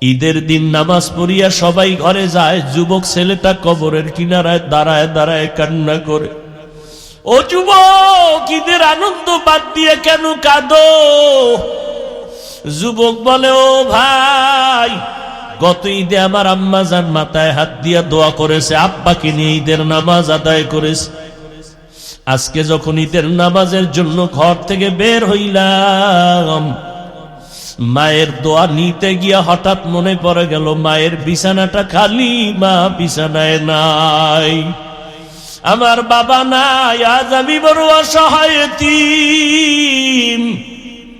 ঈদের দিন নামাজ পড়িয়া সবাই ঘরে যায়, যুবক ছেলেটা কবরের কিনারায় দাঁড়ায় দাঁড়ায় কান্না করে। ও যুবক, ঈদের আনন্দ বাদ দিয়ে কেন কাঁদো? যুবক বলে, ও ভাই, গত ঈদে আমার আম্মা জান মাথায় হাত দিয়া দোয়া করেছে, আব্বাকে নিয়ে ঈদের নামাজ আদায় করেছে। আজকে যখন ঈদের নামাজের জন্য ঘর থেকে বের হইলাম, মায়ের দোয়া নিতে গিয়া হঠাৎ মনে পড়ে গেল মায়ের বিছানাটা খালি, মা বিছানায় নাই, আমার বাবা নাই, আজ আমি বড় অসহায় এতিম,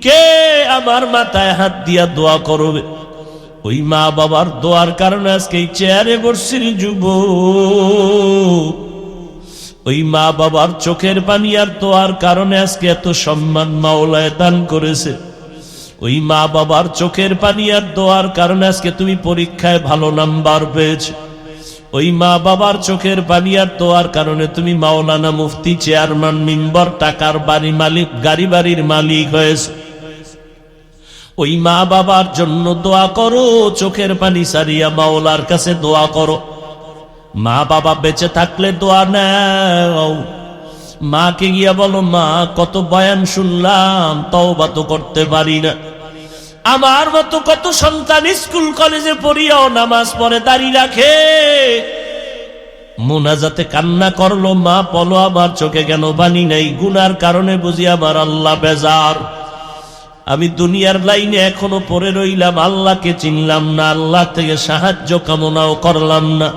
কে আমার মাথায় হাত দিয়া দোয়া করবে? ওই মা বাবার দোয়ার কারণে আজকে এই চেয়ারে বসছিস যুবক। ওই মা বাবার চোখের পানি আর দোয়ার কারণে আজকে এত সম্মান মাওলায় দান করেছে। ওই মা বাবার চোখের পানি আর দোয়ার কারণে আজকে তুমি পরীক্ষায় ভালো নাম্বার পেয়েছ। ওই মা বাবার চোখের পানি আর দোয়ার কারণে তুমি মাওলানা, মুফতি, চেয়ারম্যান, মেম্বার, টাকার বাড়ি মালিক, গাড়ি বাড়ির মালিক হয়েছ। ওই মা বাবার জন্য দোয়া করো, চোখের পানি সারিয়া মাওলার কাছে দোয়া করো। মা বাবা বেঁচে থাকলে দোয়া নাও। মাকে গিয়া বলো, মা কত বয়ান শুনলাম, তওবা তো করতে পারি না। আমার মতো কত সন্তান স্কুল কলেজে পড়িয়াও নামাজ পড়ে দাড়ি রাখে, মুনাজাতে কান্না করলো, মা বলো আমার চোখে কেন পানি নাই? গুনার কারণে বুঝি আমার আল্লাহ বেজার। আমি দুনিয়ার লাইনে এখনো পড়ে রইলাম, আল্লাহকে চিনলাম না, আল্লাহ থেকে সাহায্য কামনাও করলাম না।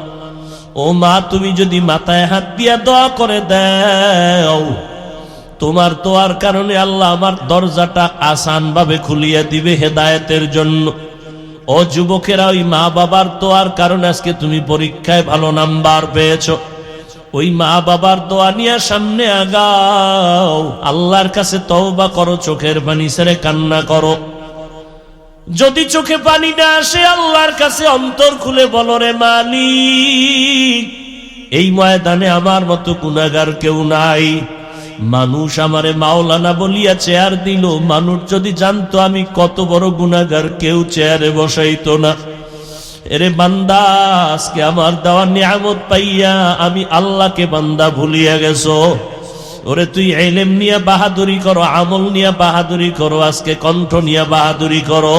ও মা, তুমি যদি মাথায় হাত দিয়া দোয়া করে দাও, তোমার দোয়ার কারণে আল্লাহ আমার দরজাটা আসান ভাবে খুলিয়ে দিবে হেদায়েতের জন্য। ও যুবকেরা, ওই মা বাবার দোয়ার কারণে আজকে তুমি পরীক্ষায় ভালো নাম্বার পেয়েছো। ওই মা বাবার দোয়া নিয়ে সামনে আগাও, আল্লাহর কাছে তওবা করো, চোখের পানি ছেড়ে কান্না করো। যদি চোখে পানি না আসে, আল্লাহর কাছে অন্তর খুলে বলো, রে মালিক, এই ময়দানে আমার মতো গুনাহগার কেউ নাই। মানুষ আমারে মাওলানা বলিয়া চেয়ার দিল, মানুষ যদি জানতো আমি কত বড় গুনাহগার, কেউ চেয়ারে বসাইতো না। এরে বান্দা, আজকে আমার দেওয়া নিয়ামত পাইয়া আমি আল্লাহকে বান্দা ভুলিয়া গেছো। ওরে তুই ইলম নিয়ে বাহাদুরি করো, আমল নিয়ে বাহাদুরি করো, আজকে কণ্ঠ নিয়ে বাহাদুরি করো।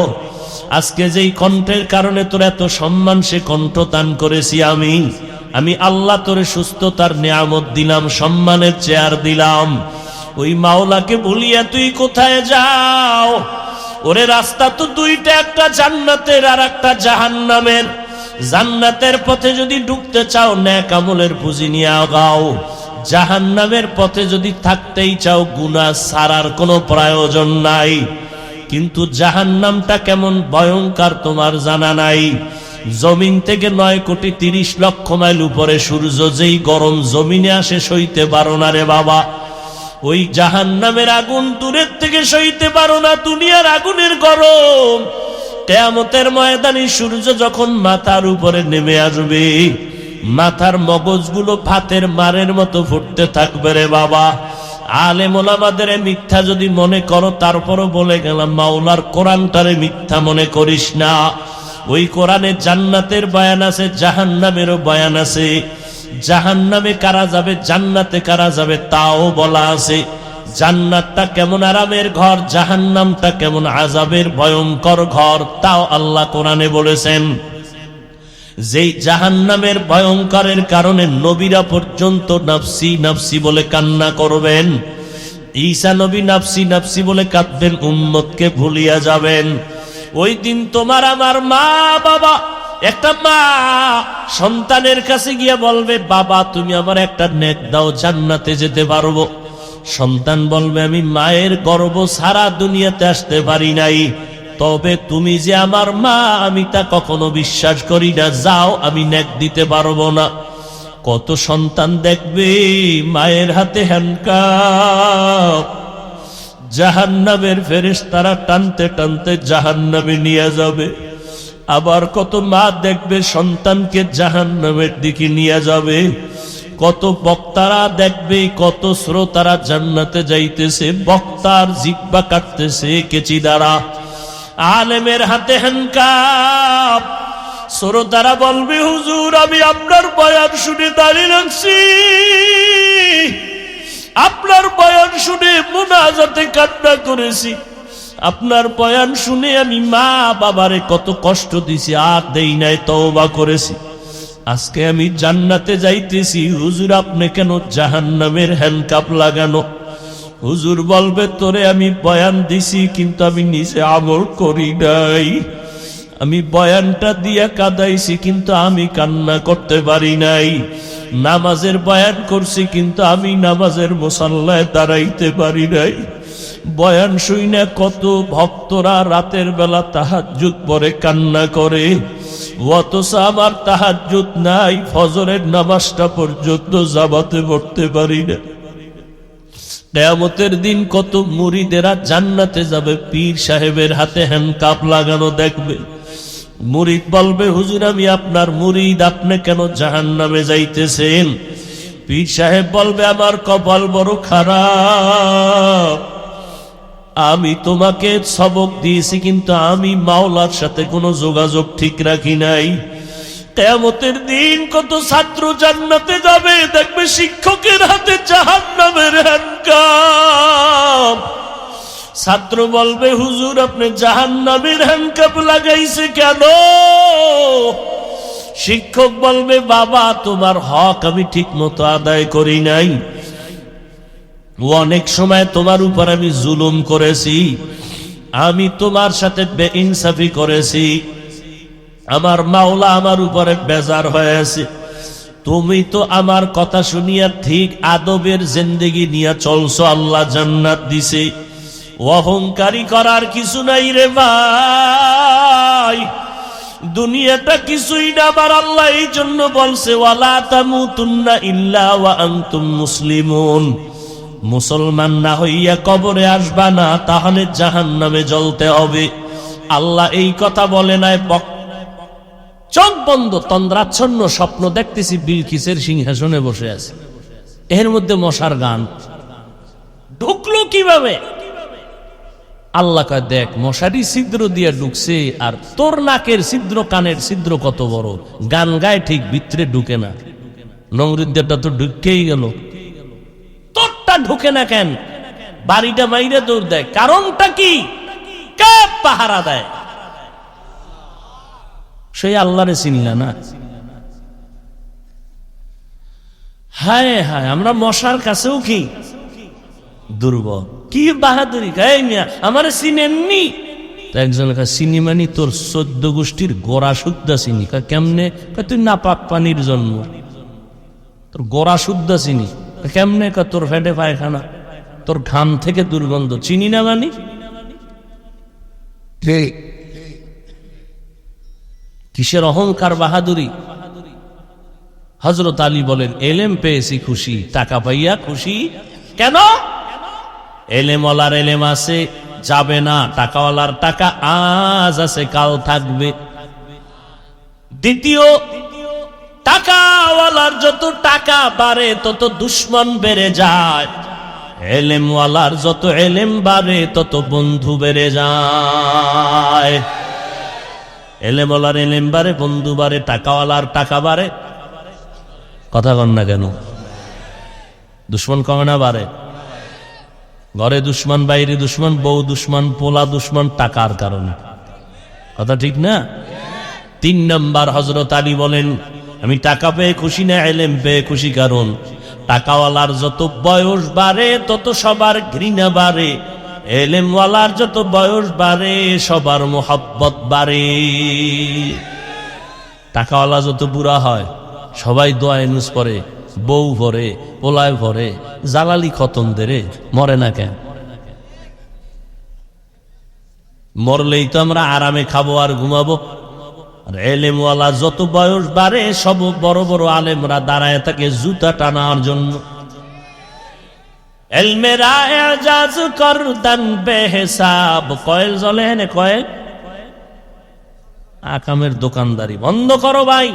আজকে যেই কণ্ঠের কারণে তোর এত সম্মান, সে কণ্ঠ দান করেছি আমি আল্লাহ তোরে সুস্থতার নিয়ামত দিলাম, সম্মানের চেয়ার দিলাম। ওই মাওলাকে ভুলিয়া তুই কোথায় যাও? ওরে রাস্তা তো দুইটা, একটা জান্নাতের আর একটা জাহান্নামের। জান্নাতের পথে যদি ঢুকতে চাও, নেক আমলের পুঁজি নিয়ে আগাও। জাহান্নামের পথে যদি থাকতেই চাও, গুনাহ ছাড়ার কোনো প্রয়োজন নাই। কিন্তু জাহান্নামটা কেমন ভয়ঙ্কর তোমার জানা নাই। জমিন থেকে 9,30,00,000 মাইল উপরে সূর্য যেই গরম জমিনে আসে, সইতে পারো না রে বাবা। ওই জাহান্নামের আগুন দূরের থেকে সইতে পারো না, দুনিয়ার আগুনের গরম। কিয়ামতের ময়দানে সূর্য যখন মাথার উপরে নেমে আসবে, মাথার মগজগুলো ভাতের মারের মতো ফুটতে থাকবে রে বাবা। আলেম ওলামাদের মিথ্যা যদি মনে করো, তারপরও বলে গেলাম, মাওলার কোরআনটারে মিথ্যা মনে করিস না। ওই কোরআনে জান্নাতের বয়ান আছে, জাহান্নামেরও বয়ান আছে। জাহান্নামে কারা যাবে, জান্নাতে কারা যাবে, তাও বলা আছে। জান্নাতটা কেমন আরামের ঘর, জাহান্নামটা কেমন আযাবের ভয়ঙ্কর ঘর, তাও আল্লাহ কোরআনে বলেছেন। যেই জাহান্নামের ভয়ঙ্করের কারণে নবীরা পর্যন্ত নাফসি নাফসি বলে কান্না করবেন। ঈসা নবী নাফসি নাফসি বলে কাঁদবেন, উম্মতকে ভুলিয়া যাবেন। ওই দিন তোমার আমার মা বাবা, একটা মা সন্তানের কাছে গিয়া বলবে, বাবা তুমি আমার একটা নেক দাও, জান্নাতে যেতে পারবো। সন্তান বলবে, আমি মায়ের গর্ভ সারা দুনিয়াতে আসতে পারি নাই, তবে তুমি যে আমার মা আমি তা কখনো বিশ্বাস করি না, যাও আমি নেক দিতে পারবো না। কত সন্তান দেখবে মায়ের হাতে হ্যান্ডকাপ, জাহান্নামের ফেরেশতারা টানতে টানতে জাহান্নামে নিয়ে যাবে। আবার কত মা দেখবে সন্তানকে জাহান্নামের দিকে নিয়ে যাবে। কত বক্তারা দেখবে, কত শ্রোতারা জান্নাতে যাইতেছে, বক্তার জিহ্বা কাটতেছে কেচি দ্বারা। আলেমের হাতে হ্যান্ডকাপ, শ্রোতারা বলবে হুজুর আমি আপনার বয়ান শুনে দাঁড়িয়ে রাখছি, আপনার বয়ান শুনে মুনাজাতে কান্না করেছি, আপনার বয়ান শুনে আমি মা বাবারে কত কষ্ট দিছি আর দেই নাই, তওবা করেছি, আজকে আমি জান্নাতে যাইতেছি, হুজুর আপনি কেন জাহান্নামের হ্যান্ডকাপ লাগানো? হুজুর বলবে তোরে আমি বয়ান দিছি কিন্তু আমি নিজে আমল করি নাই, আমি বয়ানটা দিয়া কাঁদাইছি কিন্তু আমি কান্না করতে পারি নাই, নামাজের বয়ান করছি কিন্তু আমি নামাজের মুসাল্লায় দাঁড়াইতে পারি নাই। বয়ান শুইনা কত ভক্তরা রাতের বেলা তাহাজ্জুদ পড়ে কান্না করে, অথচ আমার তাহাজ্জুদ নাই, ফজরের নামাজটা পর্যন্ত জামাতে পড়তে পারি না। কিয়ামতের দিন কত মুরিদেরা জান্নাতে যাবে, পীর সাহেবের হাতে হ্যান্ডকাপ লাগানো দেখবে, মুরিদ বলবে হুজুর আমি আপনার মুরিদ, আপনি কেন জাহান্নামে যাইতেছেন? পীর সাহেব বলবে আমার কপাল বড় খারাপ, আমি তোমাকে সবক দিয়েছি কিন্তু আমি মাওলার সাথে কোনো যোগাযোগ ঠিক রাখি নাই। কিয়ামতের দিন কত ছাত্র জান্নাতে যাবে, দেখবে শিক্ষকের হাতে জাহান্নামের হ্যান্ডকাপ। ছাত্র বলবে হুজুর আপনি জাহান্নামের হ্যান্ডকাপ লাগাইছে কেন? শিক্ষক বলবে বাবা তোমার হক আমি ঠিক মতো আদায় করি নাই, অনেক সময় তোমার উপর আমি জুলুম করেছি, আমি তোমার সাথে বেইনসাফি করেছি, আমার মাওলা আমার উপরে বেজার হয়েছে, তুমি তো আমার কথা শুনিয়া ঠিক আদবের জিন্দেগি নিয়ে চলছো, আল্লাহ জান্নাত দিছে, অহংকারী করার কিছু নাই রে ভাই, দুনিয়াটা কিছুই না, আমার আল্লাহ এই জন্য বলছে ওয়ালা তামুতুন্না ইল্লা ওয়া আনতুম মুসলিমুন, মুসলমান না হইয়া কবরে আসবা না, তাহলে জাহান্নামে জ্বলতে হবে। আল্লাহ এই কথা বলে নাই, চোখ বন্ধ তন্দ্রাচ্ছন্ন স্বপ্ন দেখতেছি বিলকিসের সিংহাসনে বসে আছে, এর মধ্যে মশার গান ঢুকলো কিভাবে? আল্লাহ কয় দেখ মশারি ছিদ্র দিয়ে ঢুকছে, আর তোর নাকের ছিদ্র কানের ছিদ্র কত বড়, গান গায় ঠিক ভিতরে ঢুকে না, নমরুদ্দেরটা তো ঢুকেই গেল, তোরটা ঢুকে না কেন? বাড়িটা মাইরে দৌড় দেয়, কারণটা কি? কে পাহারা দেয়? সেই আল্লাহরে চিনলা না। হায় হায় আমরা মশার কাছেও কি দুর্বল, কি বাহাদুরি, গায়ে মিয়া আমারে চিনেননি? একজন চিনি মানি তোর 14 গোষ্ঠীর গোড়া শুদ্ধা চিনি। কেমনে? তুই নাপাক পানির জন্ম, তোর গোড়া শুদ্ধা চিনি কেমনে? তোর ফেটে পায়খানা, তোর ঘাম থেকে দুর্গন্ধ, চিনি না মানি? কিসের অহংকার বাহাদুরি? হযরত আলী বলেন এলেম পেয়েছি খুশি, টাকা পাইয়া খুশি কেন? এলেমওয়ালার এলেম আছে যাবে না, টাকাওয়ালার টাকা আজ আছে কাল থাকবে। দ্বিতীয়, টাকাওয়ালার যত টাকা বাড়ে তত দুশ্মন বেড়ে যায়, এলেমওয়ালার যত এলেম বাড়ে তত বন্ধু বেড়ে যায়। এলেমওয়ালার এলেম বাড়ে, বন্ধু বাড়ে, টাকাওয়ালার টাকা বাড়ে। কথা কন না কেন? দুশ্মন কমে না বাড়ে? ঘরে দুশ্মন, বাইরে দুশ্মন, বউ দুশ্মন, পোলা দুশ্মন, টাকার কারণে। কথা ঠিক না? 3 নম্বর হযরত আলী বলেন আমি টাকা পেয়ে খুশি না, এলেম পেয়ে খুশি। কারণ টাকাওয়ালার যত বয়স বাড়ে তত সবার ঘৃণা বাড়ে, এলেমওয়ালার যত বয়স বাড়ে সবার মোহাব্বত বাড়ে। টাকাওয়ালা যত বুড়া হয় সবাই দোয়া ইউনুস পড়ে, বউ ভরে, পোলায় ভরে, জালালি খতম দেরে, মরে না কেন? মরলেই তো আমরা আরামে খাবো আর ঘুমাবো। আর এলেমওয়ালা যত বয়স বাড়ে সব বড় বড় আলেমরা দাঁড়ায় থাকে জুতা টানার জন্য। এলমেরা এজাজ করদান বেহিসাব। কয়েল জ্বলে হেনে কয়েল, আকামের দোকানদারি বন্ধ করো ভাই।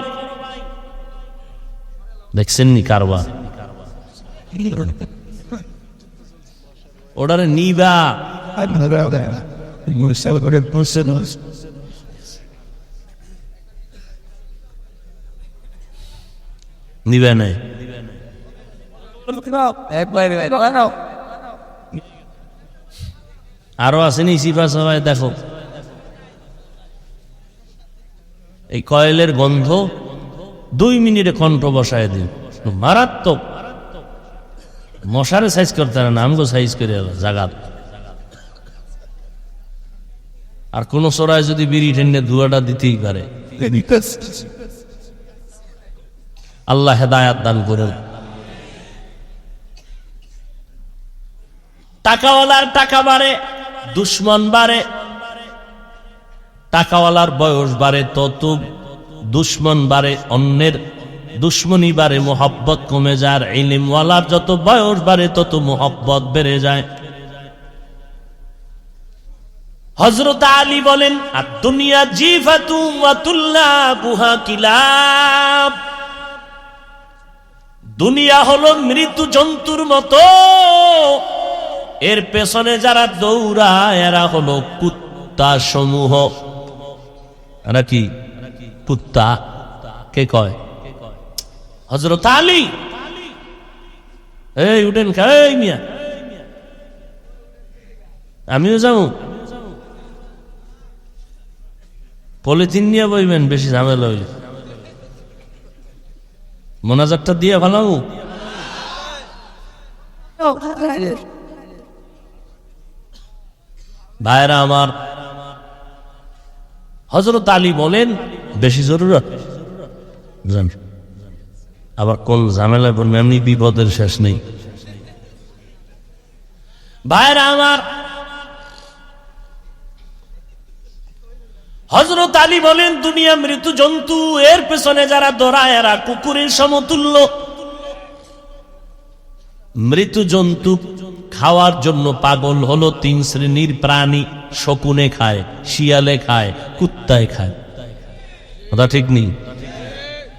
দেখছেন নি কারবার? ওটারে নিবা নিবে নাই। আরো আসেনি সিফা সবাই দেখো, এই কয়েলের গন্ধ 2 মিনিটে কণ্ঠ বসায় দিন, মারাত্মক। মশারে সাইজ করতে না, আমগো সাইজ করে জাগাত। আর কোন চোরায় যদি বিড়ি টেনে ধুয়াটা দিতেই পারে। আল্লাহ হেদায়াত দান করেন। টাকাওয়ালার টাকা বাড়ে, দুশ্মন বাড়ে। টাকাওয়ালার বয়স বাড়ে তত দুশ্মন বাড়ে, অন্যের দুশ্মনী বাড়ে, মোহাব্বত কমে যায়। আর ইলমওয়ালার যত বয়স বাড়ে তত মোহাব্বত বেড়ে যায়। হযরত আলী বলেন, আদ-দুনিয়া জিফাতু ওয়া তুল্লাবুহা কিলাব। দুনিয়া হলো মৃত্যু জন্তুর মতো, এর পেছনে যারা দৌড়ায় এরা হলো কুত্তা সমূহ। এরা কি কুত্তা? কে কয়? হযরত আলী। এই উঠেন, এই মিয়া, আমিও যাবো। পলিথিন নিয়ে বইবেন, বেশি ঝামেলা হইলে। মোনাজাতটা দিয়ে ভালো। ভাইরা আমার, হযরত আলী বলেন বেশি জরুরত জান, আবার কোন ঝামেলায় পড়বে, এমনি বিপদের শেষ নেই। ভাইরা আমার, হযরত আলী বলেন দুনিয়া মৃত্যু জন্তু, এর পেছনে যারা দৌড়ায় এরা কুকুরের সমতুল্য। মৃত্যু জন্তু খাওয়ার জন্য পাগল হলো 3 শ্রেণীর প্রাণী। শকুনে খায়, শিয়ালে খায়, কুত্তায় খায়। কথা ঠিক নেই?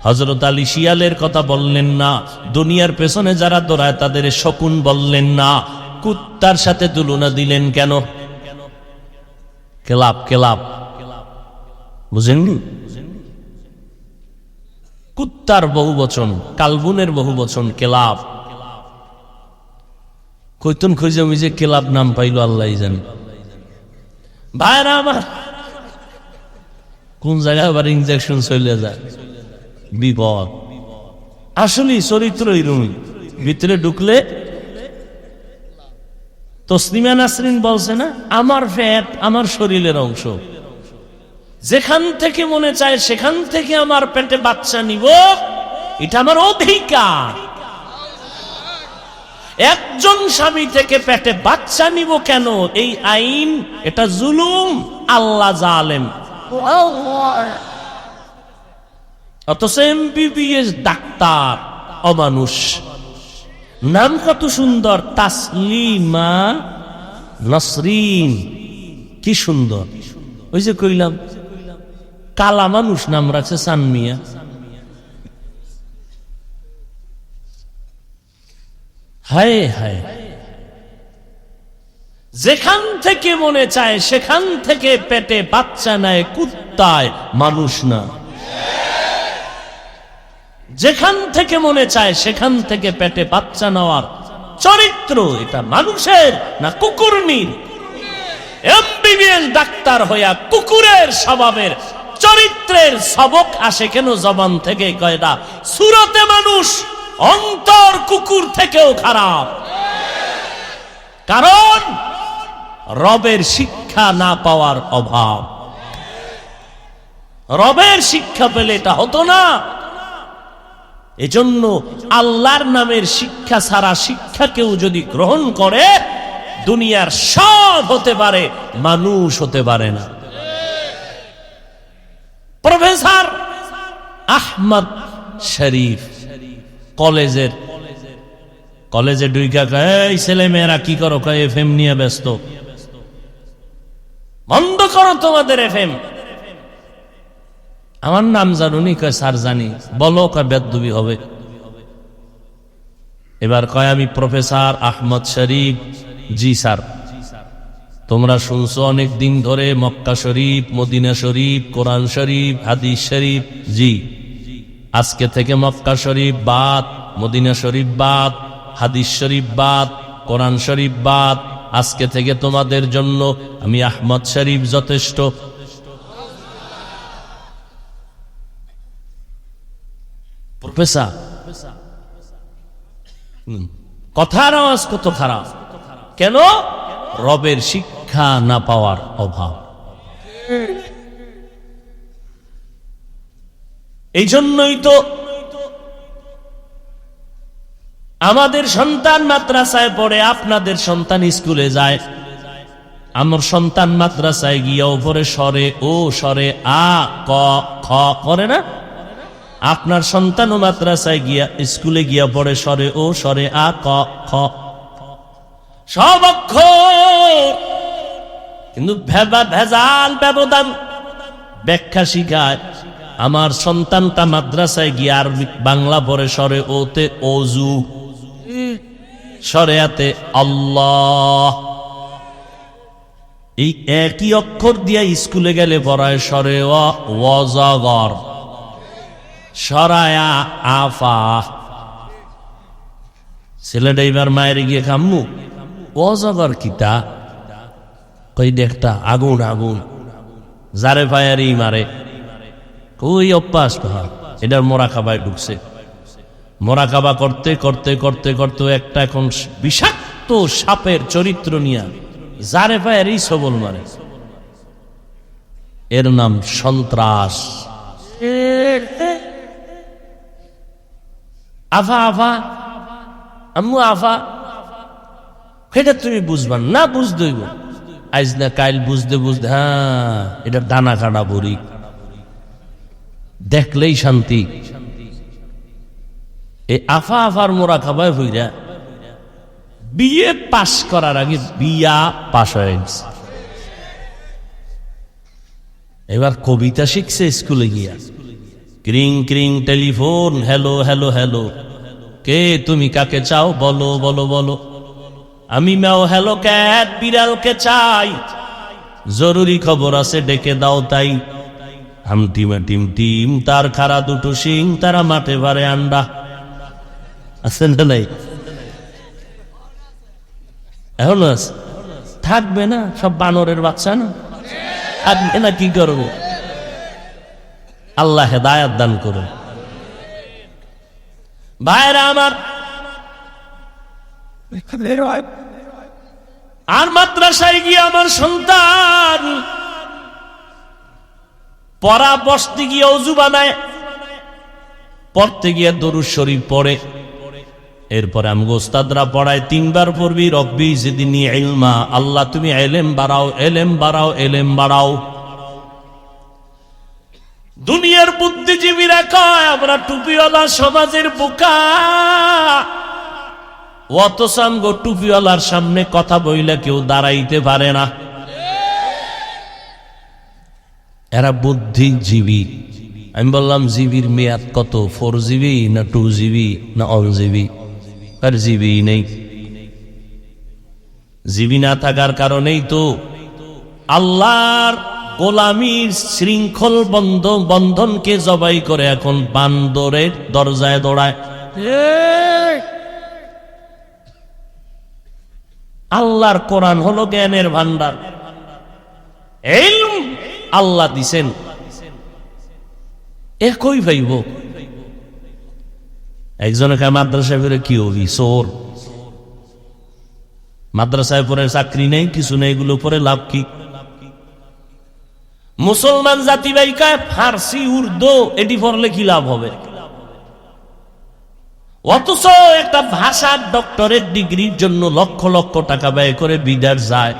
হযরত আলী শিয়ালের কথা বললেন না, দুনিয়ার পেছনে যারা দৌড়ায় তাদের শকুন বললেন না, কুত্তার সাথে তুলনা দিলেন কেন? কেলাব, কেলাব, বুঝেননি? কুত্তার বহু বচন, কালবুনের বহু বচন কেলাব। কইতন খুঁজে মুজে কেলাব নাম পাইল আল্লাহ জানে। ভাইরা আমার, কোন জায়গায় আবার ইনজেকশন চলে যায়, বিপদ। আসলে চরিত্র এরকমই, ভিতরে ঢুকলে। তসলিমা নাসরিন বলছে না, আমার ফ্যাট আমার শরীরের অংশ, যেখান থেকে মনে চায় সেখান থেকে আমার পেটে বাচ্চা নিব, এটা আমার অধিকার। একজন স্বামী থেকে পেটে বাচ্চা নিব কেন? এই আইন, এটা জুলুম। আল্লাহ জালেম। অথচ এমবিবিএস ডাক্তার অমানুষ। নাম কত সুন্দর, তাসলিমা নাসরিন, কি সুন্দর। ওই যে কইলাম কালা মানুষ নাম রাখছে সানমিয়া। হায় হায়, যেখান থেকে মনে চায় সেখান থেকে পেটে বাচ্চা নেয় কুত্তায়, মানুষ না। যেখান থেকে মনে চায় সেখান থেকে পেটে বাচ্চা নেওয়ার চরিত্র, এটা মানুষের না কুকুরনির? এমবিবিএস ডাক্তার হইয়া কুকুরের স্বভাবের চরিত্রের সবক আসে কেন জবান থেকে? কয়টা সুরতে মানুষ, অন্তর কুকুর থেকেও খারাপ। কারণ রবের শিক্ষা না পাওয়ার অভাব। রবের শিক্ষা পেলে এটা হতো না। এজন্য আল্লাহর নামের শিক্ষা ছাড়া শিক্ষা কেউ যদি গ্রহণ করে, দুনিয়ার সব হতে পারে, মানুষ হতে পারে না। প্রফেসর আহমদ শরীফ কলেজে ঢুইকা কয়, এই ছেলে মেয়েরা কি করো? কয় এফএম নিয়ে ব্যস্ত। বন্ধ করো তোমাদের এফএম। আমার নাম জানুনি? কয় স্যার জানি। বলো। কয় বেদবি হবে। এবার কয় আমি প্রফেসর আহমদ শরীফ। জি স্যার। তোমরা শুনছো অনেক দিন ধরে মক্কা শরীফ, মদিনা শরীফ, কোরআন শরীফ, হাদিস শরীফ। জি। আজকে থেকে মক্কা শরীফ বাদ, মদিনা শরীফ বাদ, হাদিস শরীফ বাদ, কোরআন শরীফ বাদ। আজকে থেকে তোমাদের জন্য আমি আহমদ শরীফ যথেষ্ট। প্রফেসর, কথার আওয়াজ কত খারাপ, কেন? রবের শিক্ষা না পাওয়ার অভাব। এই জন্যই তো আমাদের সন্তান মাদ্রাসায় পড়ে, আপনাদের সন্তান স্কুলে যায়। আমার সন্তান মাদ্রাসায় গিয়া উপরে সরে ও সরে আ ক খ করে না? আপনার সন্তানও মাদ্রাসায় গিয়া স্কুলে গিয়া পড়ে সরে ও সরে আ ক খ, সব অক্ষর, কিন্তু ভেজাল ব্যবধান ব্যাখ্যা শিখায়। আমার সন্তানটা মাদ্রাসায় গিয়ে আরবি বাংলা পড়ে সরে ওতে অজু, সরেয়াতে আল্লাহ। এই একই অক্ষর দিয়া স্কুলে গেলে পড়ায় সরে ওয়াজাগর, সরায়া আফা। ছেলেটা এবার মায়ের গিয়ে খাম্মু ওয়াজাগর কিতা, কই দেখটা আগুন আগুন, যারে ফায়ারি মারে। ওই অভ্যাস এটার মোরাকাবায় ঢুকছে। মোরাকাবা করতে করতে করতে করতে একটা এখন বিষাক্ত সাপের চরিত্র নিয়ে যারে ফায়ারি সবল মারে। এর নাম সন্ত্রাস। আফা আফা, আম্মু আফা, এটা তুমি বুঝবা না, বুঝতে হইব আইজ না কাইল, বুঝতে বুঝতে হ্যাঁ এটা দানা কাটা বড়ি, দেখলেই শান্তি। এই আফা আফার মোরা খাবায় হইরা বিয়ে পাশ করার আগে বিয়া পাশ হয়ে গেছে। এবার কবিতা শিখছে স্কুলে গিয়া, ক্রিং ক্রিং টেলিফোন, হ্যালো হ্যালো হ্যালো, কে তুমি কাকে চাও বলো বলো বলো, আমি ম্যাও হ্যালো ক্যাট, বিড়ালকে চাই, জরুরি খবর আছে ডেকে দাও তাই। হামটিমা টিম টিম, তার খাড়া দুটো শিং, তারা মাঠে পারে আন্ডা। আছেন না নাই? এখন থাকবে না, সব বানরের বাচ্চা না, থাকবে না, কি করবো? আল্লাহ হেদায়াত দান করুন। ভাইরা আমার, আর মাদ্রাসায় গিয়ে আমার সন্তান পড়া বসতে গিয়ে অজু বানায়, পড়তে গিয়ে দরুদ শরীফ পড়ে। এরপরে আমগো ওস্তাদরা পড়ায় 3 বার পড়বি রব্বি জিদনি ইলমা, আল্লাহ তুমি এলেম বাড়াও, এলেম বাড়াও, এলেম বাড়াও। দুনিয়ার বুদ্ধিজীবীরা কয় আমরা টুপিওয়ালা সমাজের বোকা, অথচ আমগো টুপিওয়ালার সামনে কথা বইলে কেউ দাঁড়াইতে পারে না। এরা বুদ্ধিজীবী। আমি বললাম জিবির মেয়াদ কত, 4 GB না 2 GB না অল জিবি? আর জিবি নেই। জিবি না থাকার কারণেই তো আল্লাহর গোলামীর শৃঙ্খল বন্ধনকে জবাই করে এখন বান্দরের দরজায় দৌড়ায়। আল্লাহর কোরআন হলো জ্ঞানের ভান্ডার, ইলম আল্লাহ দিছেন, একই ভাইব। একজনে খায় মাদ্রাসায় পড়ে কি হবি, চোর। মাদ্রাসায় পড়ে চাকরি নেই, কিছু নেই, এগুলো পরে লাভ কি? মুসলমান জাতি ভাই কায় ফার্সি উর্দু এটি পড়লে কি লাভ হবে? অথচ একটা ভাষার ডক্টরেট ডিগ্রির জন্য লক্ষ লক্ষ টাকা ব্যয় করে বিদেশ যায়।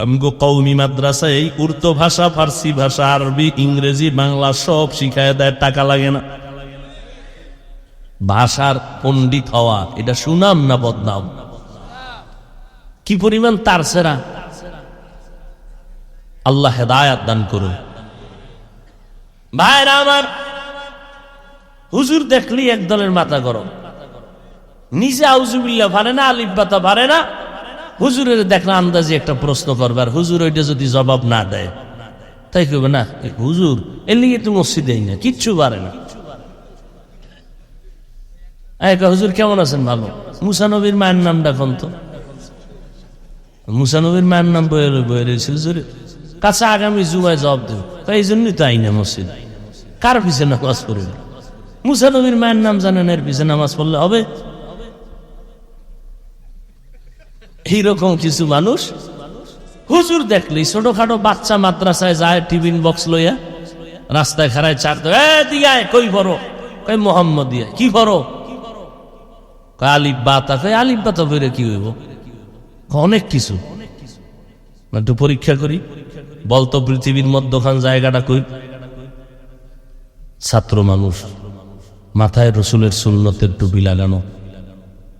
আমগো কওমি মাদ্রাসায় এই উর্দু ভাষা, ফার্সি ভাষা, আরবি, ইংরেজি, বাংলা সব শিখায় দেয়, টাকা লাগে না। ভাষার পণ্ডিত হওয়া এটা সুনাম না বদনাম? কি পরিমাণ তার সেরা! আল্লাহ হেদায়াত দান করুন। ভাইরা আমার, হুজুর দেখলি একদলের মাথা গরম, নিজে আউযুবিল্লাহ পারে না, আলিফ বাতা পারে না। হুজুরের দেখলে আন্দাজি একটা প্রশ্ন করবার, হুজুর ওইটা যদি জবাব না দেয় তাই কইবে না হুজুর এর লিগে তো মসজিদেই না, কিচ্ছু পারে না। হুজুর কেমন আছেন? ভালো। মুসা নবীর মায়ের নামটা কোন? তো মুসা নবীর মায়ের নাম বয়ে রয়েছে হুজুর কাছে, আগামী জুমায় জবাব দেব। এই জন্যই তো আইনা মসজিদ, কার পিছে নামাজ পড়বে? মুসা নবীর মায়ের নাম জানেন, এর পিছে নামাজ পড়লে হবে? এইরকম কিছু মানুষ হুজুর দেখলি ছোটখাটো বাচ্চা মাদ্রাসায় যায় টিফিন বক্স লইয়া, রাস্তায় খাড়ায় চার দিয়ায় কই পড়ো, কই মোহাম্মদ দিয়া কি পড়ো, আলিফ বা তা, কই আলিফ বা তা বইরে কি হইব? অনেক কিছু। একটু পরীক্ষা করি, বলতো পৃথিবীর মধ্যখান জায়গাটা কই? ছাত্র মানুষ, মাথায় রসুলের সুন্নতের টুপি লাগানো,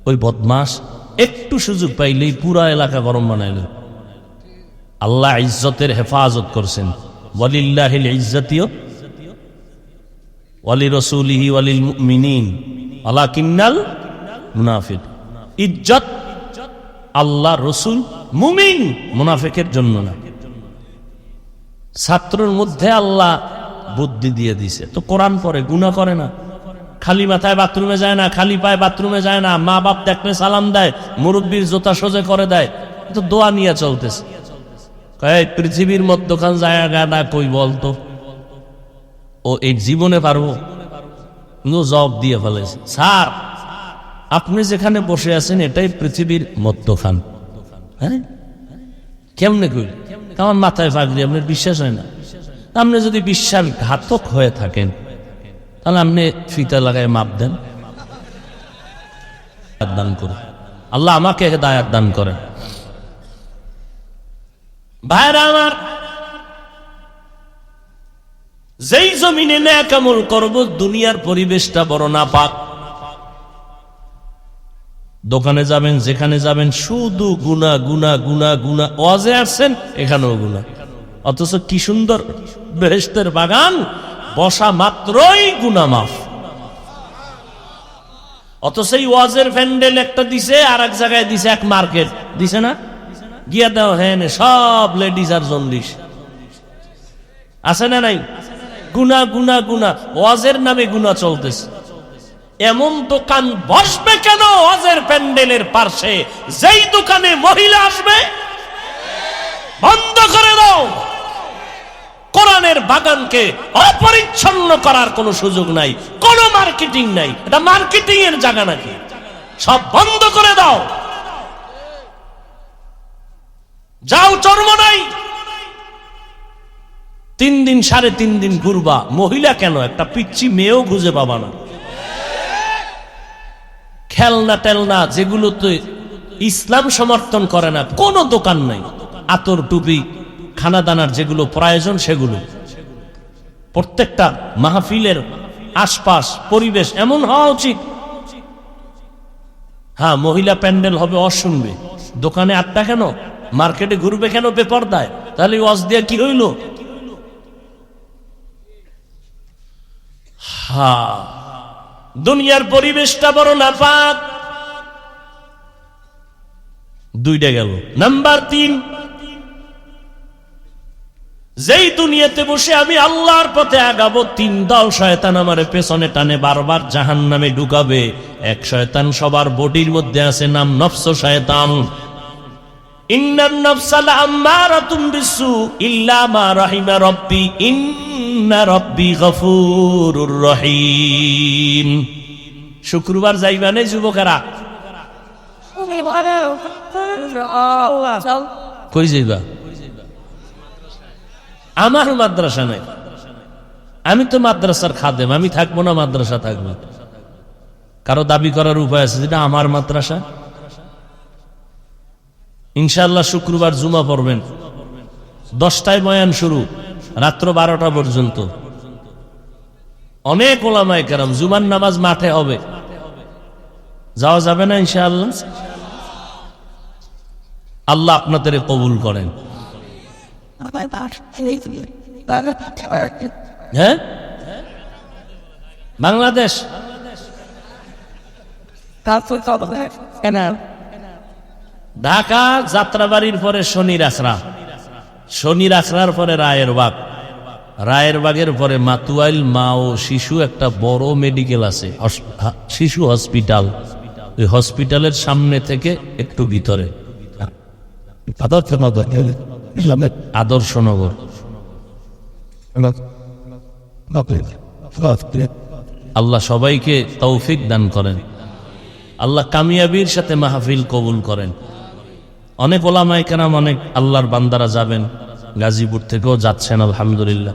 ওই বদমাস একটু সুযোগ পাইলেই পুরা এলাকা গরম বানাইল। আল্লাহ ইজ্জতের হেফাজত করছেন, ওয়ালিল্লাহিল ইজ্জাতিও ওয়ালি রাসূলিহি ওয়ালিল মুমিনিন ওয়ালাকিন্নাল মুনাফিক। ইজ্জত আল্লাহ, রসুল, মুমিন, মুনাফিকের জন্য না। ছাত্রের মধ্যে আল্লাহ বুদ্ধি দিয়ে দিছে, তো কোরআন পড়ে, গুনাহ করে না, খালি মাথায় বাথরুমে যায় না, খালি পায়ে বাথরুমে যায় না, মা বাপ দেখলে সালাম দেয়, মুরব্বীর জোতা সোজা করে দেয়, তো দোয়া নিয়ে চলতেছে। পৃথিবীর মধ্যখান জায়গাটা কই বলতো? ও এই জীবনে পারবো? জবাব দিয়ে ফেলেছে, স্যার আপনি যেখানে বসে আছেন এটাই পৃথিবীর মধ্যখান। হ্যাঁ কেমনে কই? আমার মাথায় পাগড়ি, আপনার বিশ্বাস হয় না? আপনি যদি বিশ্বাসঘাতক হয়ে থাকেন তাহলে আপনি ফিতা লাগায় মাপ দেন, দান করে। আল্লাহ আমাকে হেদায়েত দান করেন। ভাইরা আমার, যেই জমিনে নেক আমল করব, দুনিয়ার পরিবেশটা বড় নাপাক। দোকানে যাবেন, যেখানে যাবেন, শুধু গুনাহ গুনাহ গুনাহ গুনাহ। ওয়াজে আসছেন, এখানেও গুনাহ, অথচ কি সুন্দর বেহেশতের বাগান, বসা মাত্রই গুনাহ মাফ। অথচ এই ওয়াজের প্যান্ডেল একটা দিছে, আর এক জায়গায় দিছে এক মার্কেট দিছে না, গিয়া দাও হ্যাঁ সব লেডিস আর জন্ডিস আছে না নাই? গুনাহ গুনাহ গুনাহ, ওয়াজের নামে গুনাহ চলতেছে। এমন দোকান বসবে কেন ওয়াজের প্যান্ডেলের পাশে? যেই দোকানে মহিলা আসবে বন্ধ করে দাও। কোরআনের বাগানকে অপরিচ্ছন্ন করার কোনো সুযোগ নাই, কোনো মার্কেটিং নাই। এটা মার্কেটিং এর জায়গা নাকি? সব বন্ধ করে দাও। যাও চরমনাই, 3 দিন 3.5 দিন ঘুরবা, মহিলা কেন একটা পিচ্ছি মেয়েও খুঁজে পাবা না। খেলনা টেলনা যেগুলোতে ইসলাম সমর্থন করে না কোনো দোকান নাই। আতর টুপি খানা দানার যেগুলো প্রয়োজন সেগুলো। প্রত্যেকটা মাহফিলের আশপাশ পরিবেশ এমন হওয়া উচিত। হ্যাঁ, মহিলা প্যান্ডেল হবে, অশুনবে। দোকানে আটটা কেন, মার্কেটে ঘুরবে কেন বেপরদায়? তাহলে ওয়াজ দিয়ে কি হইল? হ্যাঁ, দুনিয়ার পরিবেশটা বড় নাপাক। দুইটা গেল। নাম্বার 3, যেই দুনিয়াতে বসে আমি আল্লাহর পথে আগাবো, 3 দল শয়তান আমারে পেছনে টানে বারবার জাহান্নামে ঢুকাবে। এক শয়তান সবার বডির মধ্যে আছে, নাম নফস শয়তান। ইন্নান নফসা লাআম্মারাতুম বিসু ইল্লা মা রাহিমা রাব্বি ইন্না রাব্বি গফুরুর রহিম। শুক্রবার যাইবানে যুবকেরা? কই যাইবা? আমার মাদ্রাসা নাই, আমি তো মাদ্রাসার খাদেম, আমি থাকবো না, মাদ্রাসা থাকবো। কারো দাবি করার উপায় আছে যেটা আমার মাদ্রাসা? ইনশাআল্লাহ শুক্রবার জুমা পড়বেন, 10টায় বয়ান শুরু, রাত্র 12টা পর্যন্ত। অনেক ওলামায়ে কেরাম, জুমার নামাজ মাঠে হবে। যাওয়া যাবে না ইনশাআল্লাহ? আল্লাহ আপনাদের কবুল করেন। হ্যাঁ, বাংলাদেশ ঢাকা যাত্রাবাড়ির পরে শনির আখড়া, শনির আখড়ার পরে রায়ের বাগ, রায়ের বাগের পরে মাতুয়াইল মা ও শিশু একটা বড় মেডিকেল আছে, শিশু হসপিটাল। ওই হসপিটালের সামনে থেকে একটু ভিতরে আদর্শনগর। আল্লাহ সবাইকে তৌফিক দান করেন, আল্লাহ কামিয়াবির সাথে মাহফিল কবুল করেন। অনেক ওলামায়ে কেরাম, অনেক আল্লাহর বান্দারা যাবেন, গাজীপুর থেকেও যাচ্ছেন আলহামদুলিল্লাহ।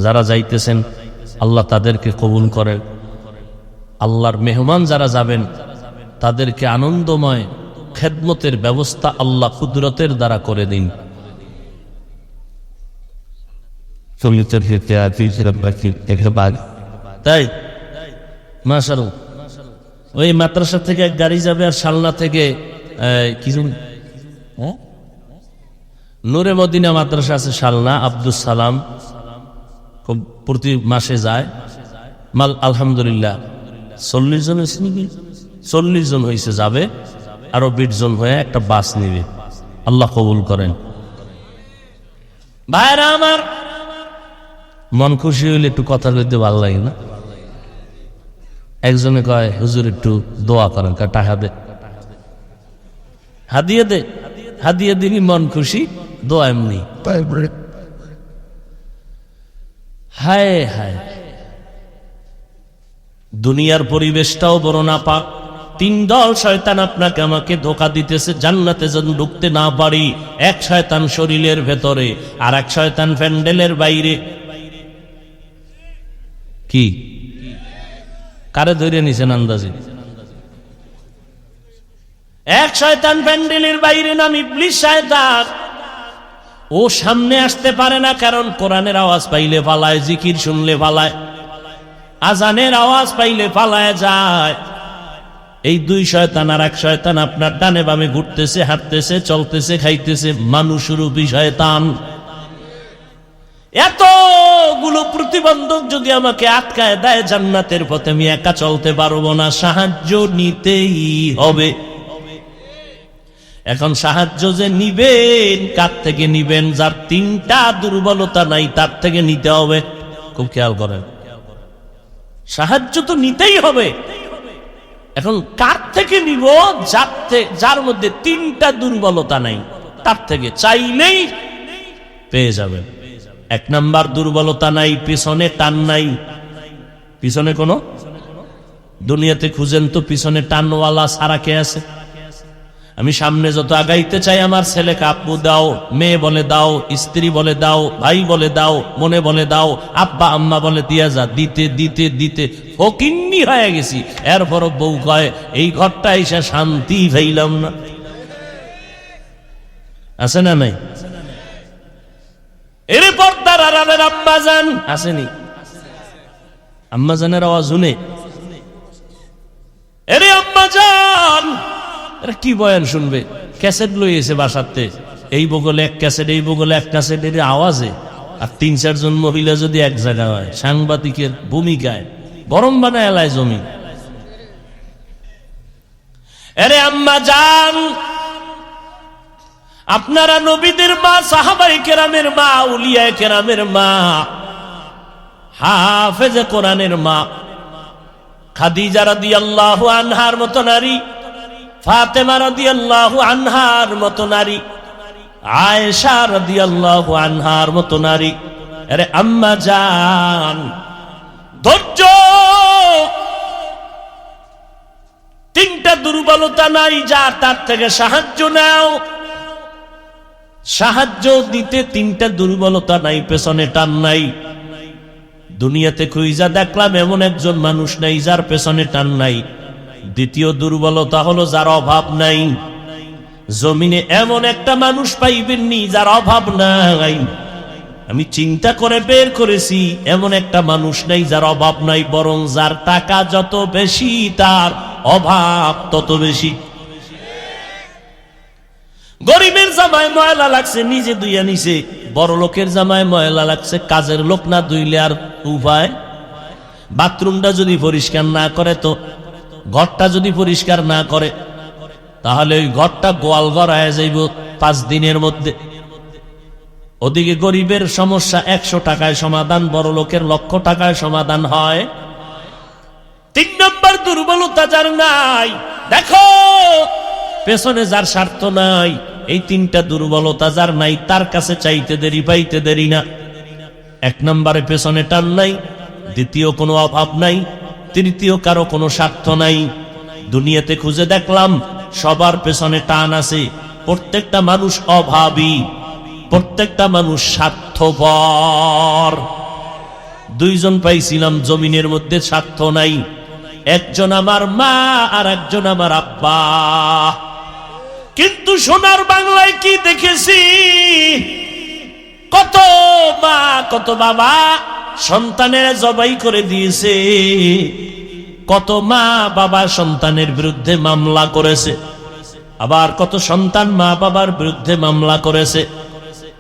যারা যাইতেছেন আল্লাহ তাদেরকে কবুল করেন। আল্লাহর মেহমান যারা যাবেন তাদেরকে আনন্দময় খেদমতের ব্যবস্থা আল্লাহ কুদরতের দ্বারা করে দিন। তাই মাশাআল্লাহ, ওই মাদ্রাসা থেকে এক গাড়ি যাবে, আর শালনা থেকে কিছু নূরে মদিনা মাদ্রাসা আছে শালনা, আব্দুস সালাম, খুব প্রতি মাসে যায় মাল। আলহামদুলিল্লাহ 40 জন হয়েছে নাকি, 40 জন হয়েছে, যাবে আরো 20 জন হয়ে একটা বাস নিবে। আল্লাহ কবুল করেন। ভাইরা আমার, মন খুশি হইলে একটু কথা বলতে ভালো লাগে না? একজনে কয় হুজুর একটু দোয়া করেন, টাকা দে, হাদিয়ে দে, হাদিয়ে দিবি, মন খুশি, দোয়া এমনি। হায় হায়, দুনিয়ার পরিবেশটাও বড় নাপাক। 3 দল শয়তান আপনাকে আমাকে ধোঁকা দিতেছে, জান্নাতে যেন ঢুকতে না পারি। এক শয়তান শরীরের ভেতরে, আর এক শয়তান প্যান্ডেলের বাইরে। কি কারে ধরে নিছেন আন্দাজে? এক শয়তান প্যান্ডেলের বাইরে, নাম ইবলিস শয়তান। ও সামনে আসতে পারে না, কারণ কোরআনের আওয়াজ পাইলে পালায়, জিকির শুনলে পালায়, আজানের আওয়াজ পাইলে পালায় যায়। এই 2 শয়তান। আর এক শয়তান আপনার ডানে বামে ঘুরতেছে, হাঁটতেছে, চলতেছে, খাইতেছে, মানুষরূপী শয়তান। এতগুলো প্রতিবন্ধক যদি আমাকে আটকায় দেয় জান্নাতের পথে, আমি একা চলতে পারবো না, সাহায্য নিতেই হবে। এখন সাহায্য যে নিবেন, কার থেকে নিবেন? যার 3টা দুর্বলতা নাই তার থেকে নিতে হবে। খুব খেয়াল করেন, সাহায্য তো নিতেই হবে। এখন কার থেকে নিব? যার মধ্যে 3টা দুর্বলতা নাই, তার থেকে চাইলেই পেয়ে যাবেন। 1 নাম্বার দুর্বলতা নাই, পিছনে টান নাই। পিছনে কোনো, দুনিয়াতে খুঁজেন তো পিছনে টানওয়ালা সারা কে আছে? আমি সামনে যত আগাইতে চাই, আমার ছেলেকে আব্বু দাও, মেয়ে বলে দাও, স্ত্রী বলে দাও, ভাই বলে দাও, মনে বলে দাও, আব্বা আম্মা বলে দিয়া যা, দিতে দিতে দিতে ফকিন্নি হয়ে গেছি। এরপরও বউ কয় এই ঘরটা এসে শান্তি পাইলাম না। আছে না নাই? এর পর্দার আড়ালের আম্মাজান আসেনি? আম্মাজানের আওয়াজ শুনে, এরে আম্মাজান, এরা কি বয়ান শুনবে? ক্যাসেট লইয়েছে বাসাতে, এই বগলে এক ক্যাসেট, এই বগলে এক ক্যাসেট, এর আওয়াজে। আর 3-4 জন মহিলা যদি এক জায়গায় হয়, সাংবাদিকের ভূমিকায় গরম বানায় এলায় জমি। এরে আম্মাজান, আপনারা নবীদের মা, সাহাবায়ে কেরামের মা, আউলিয়ায়ে কেরামের মা, হাফেজে কোরআনের মা, খাদিজা রাদিয়াল্লাহু আনহার মতো নারী, ফাতেমা রাদিয়াল্লাহু আনহার মতো নারী, আয়েশা রাদিয়াল্লাহু আনহার মতো নারী। আরে আম্মা জান, ধৈর্য। 3টা দুর্বলতা নাই, যা তার থেকে সাহায্য নাও। সাহায্য দিতে 3টা দুর্বলতা নাই, পেছনে টান নাই। দুনিয়াতে খুঁজা দেখলাম এমন একজন মানুষ নাই যার পেছনে টান নাই। দ্বিতীয় দুর্বলতা হলো যার অভাব নাই। জমিনে এমন একটা মানুষ পাইবেননি যার অভাব নাই। আমি চিন্তা করে বের করেছি, এমন একটা মানুষ নাই যার অভাব নাই, বরং যার টাকা যত বেশি তার অভাব তত বেশি। গরিবের জামায় ময়লা লাগছে, নিজে ধুইয়া নিছে। বড় লোকের জামায় ময়লা লাগছে, কাজের লোক না ধুইলে আর উপায়। বাথরুমটা যদি পরিষ্কার না করে, তো ঘরটা যদি পরিষ্কার না করে, তাহলে ওই ঘরটা গোয়াল ঘর হয়ে যাইব 5 দিনের মধ্যে। ওদিকে গরিবের সমস্যা 100 টাকায় সমাধান, বড় লোকের লক্ষ টাকায় সমাধান হয়। 3 নম্বর দুর্বলতা যার নাই, দেখো পেছনে যার স্বার্থ নাই, এই 3টা দুর্বলতা যার নাই তার কাছে চাইতে দেরি পাইতে দেরি না। 1 নম্বরে পেছনে টান নাই, দ্বিতীয় কোনো অভাব নাই, তৃতীয় কারো কোনো স্বার্থ নাই। দুনিয়াতে খুঁজে দেখলাম সবার পেছনে টান আছে। প্রত্যেকটা মানুষ অভাবী, প্রত্যেকটা মানুষ স্বার্থপর। 2 জন পাইছিলাম জমিনের মধ্যে স্বার্থ নাই, একজন আমার মা আর একজন আমার আব্বা। কিন্তু সোনার বাংলায় কি দেখেছি, কত মা কত বাবা সন্তানের জবাই করে দিয়েছে, কত মা বাবা সন্তানের বিরুদ্ধে মামলা করেছে, আবার কত সন্তান মা বাবার বিরুদ্ধে মামলা করেছে।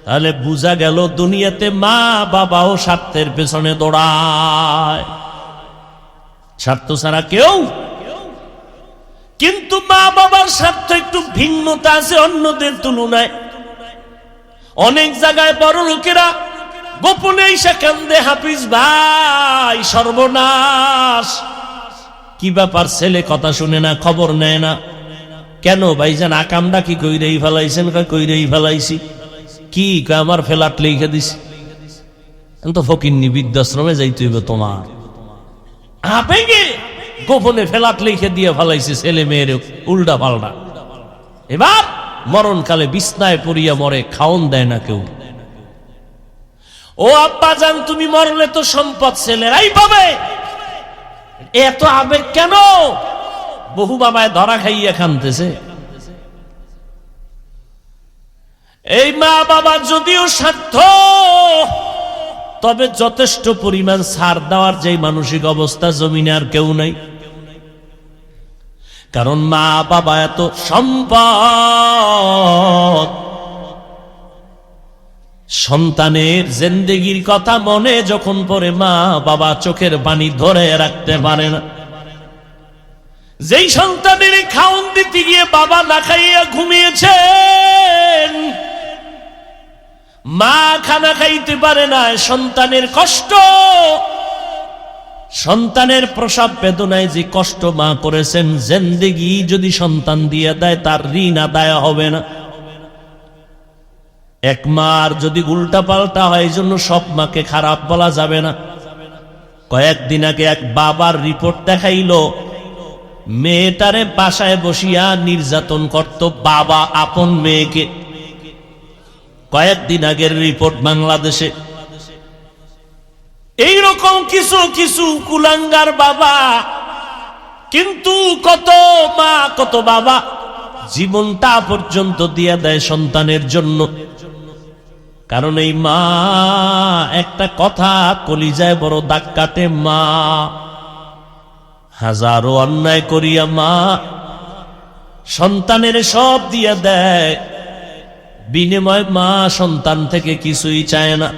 তাহলে বোঝা গেল দুনিয়াতে মা বাবাও স্বার্থের পেছনে দৌড়ায়, স্বার্থ ছাড়া কেউ। কিন্তু মা বাবার স্বার্থ একটু ভিন্নতা আছে অন্যদের তুলনায়। অনেক জায়গায় বড় লোকেরা গোপনে এসে কান্দে, হাফিজ ভাই সর্বনাশ, কি ব্যাপার ছেলে কথা শুনে না, খবর নেয় না। কেন ভাইজান আকামটা কি কইরেই ফেলাইছেন? কইরেই ফেলাইছি। কি আমার ফ্ল্যাট লিখে দিছি, তো ফকিন্নি বৃদ্ধাশ্রমে যাইতে হইবে তোমার। আবেগে গোপনে ফ্ল্যাট লিখে দিয়ে ফেলাইছে ছেলে মেয়ের উল্টা পাল্টা। এবার মরণকালে বিছনায় পড়িয়া মরে, খাওন দেয় না কেউ। ও আব্বা জান তুমি মরলে তো সম্পদ ছেলেরাই পাবে, এত আবেগ কেন? বহু বাবায় ধরা খাইয়া খানতেছে। এই মা বাবা যদিও স্বার্থ, তবে যথেষ্ট পরিমাণ ছাড় দেওয়ার যে মানসিক অবস্থা জমিনে আর কেউ নাই। কারণ মা বাবা এত সম্পদ, সন্তানের জিন্দেগির কথা মনে যখন পড়ে মা বাবা চোখের পানি ধরে রাখতে পারে না। যেই সন্তানের খাওন দিতে গিয়ে বাবা না খাইয়া ঘুমিয়েছেন, মা খানা খাইতে পারে না, সন্তানের কষ্ট, সন্তানের প্রসব বেদনায় যে কষ্ট মা করেছেন, জিন্দেগি যদি সন্তান দিয়ে দেয় তার ঋণ আদায় হবে না। এক মার যদি উল্টা পাল্টা হয়, এই জন্য সব মাকে খারাপ বলা যাবে না। কয়েকদিন আগে এক বাবার রিপোর্ট দেখাইলো, মেয়েটারে বাসায় বসিয়া নির্যাতন করত বাবা আপন মেয়েকে। কয়েকদিন আগের রিপোর্ট বাংলাদেশে। এইরকম কিছু কিছু কুলাঙ্গার বাবা, কিন্তু কত মা কত বাবা জীবনটা পর্যন্ত দিয়া দেয় সন্তানের জন্য। কারণ এই মা একটা কথা কলিজায় বড় দাগ কাটে। মা হাজারো অন্যায় করিয়া মা সন্তানের সব দিয়া দেয়, বিনিময় মা সন্তান থেকে কিছুই চায় না,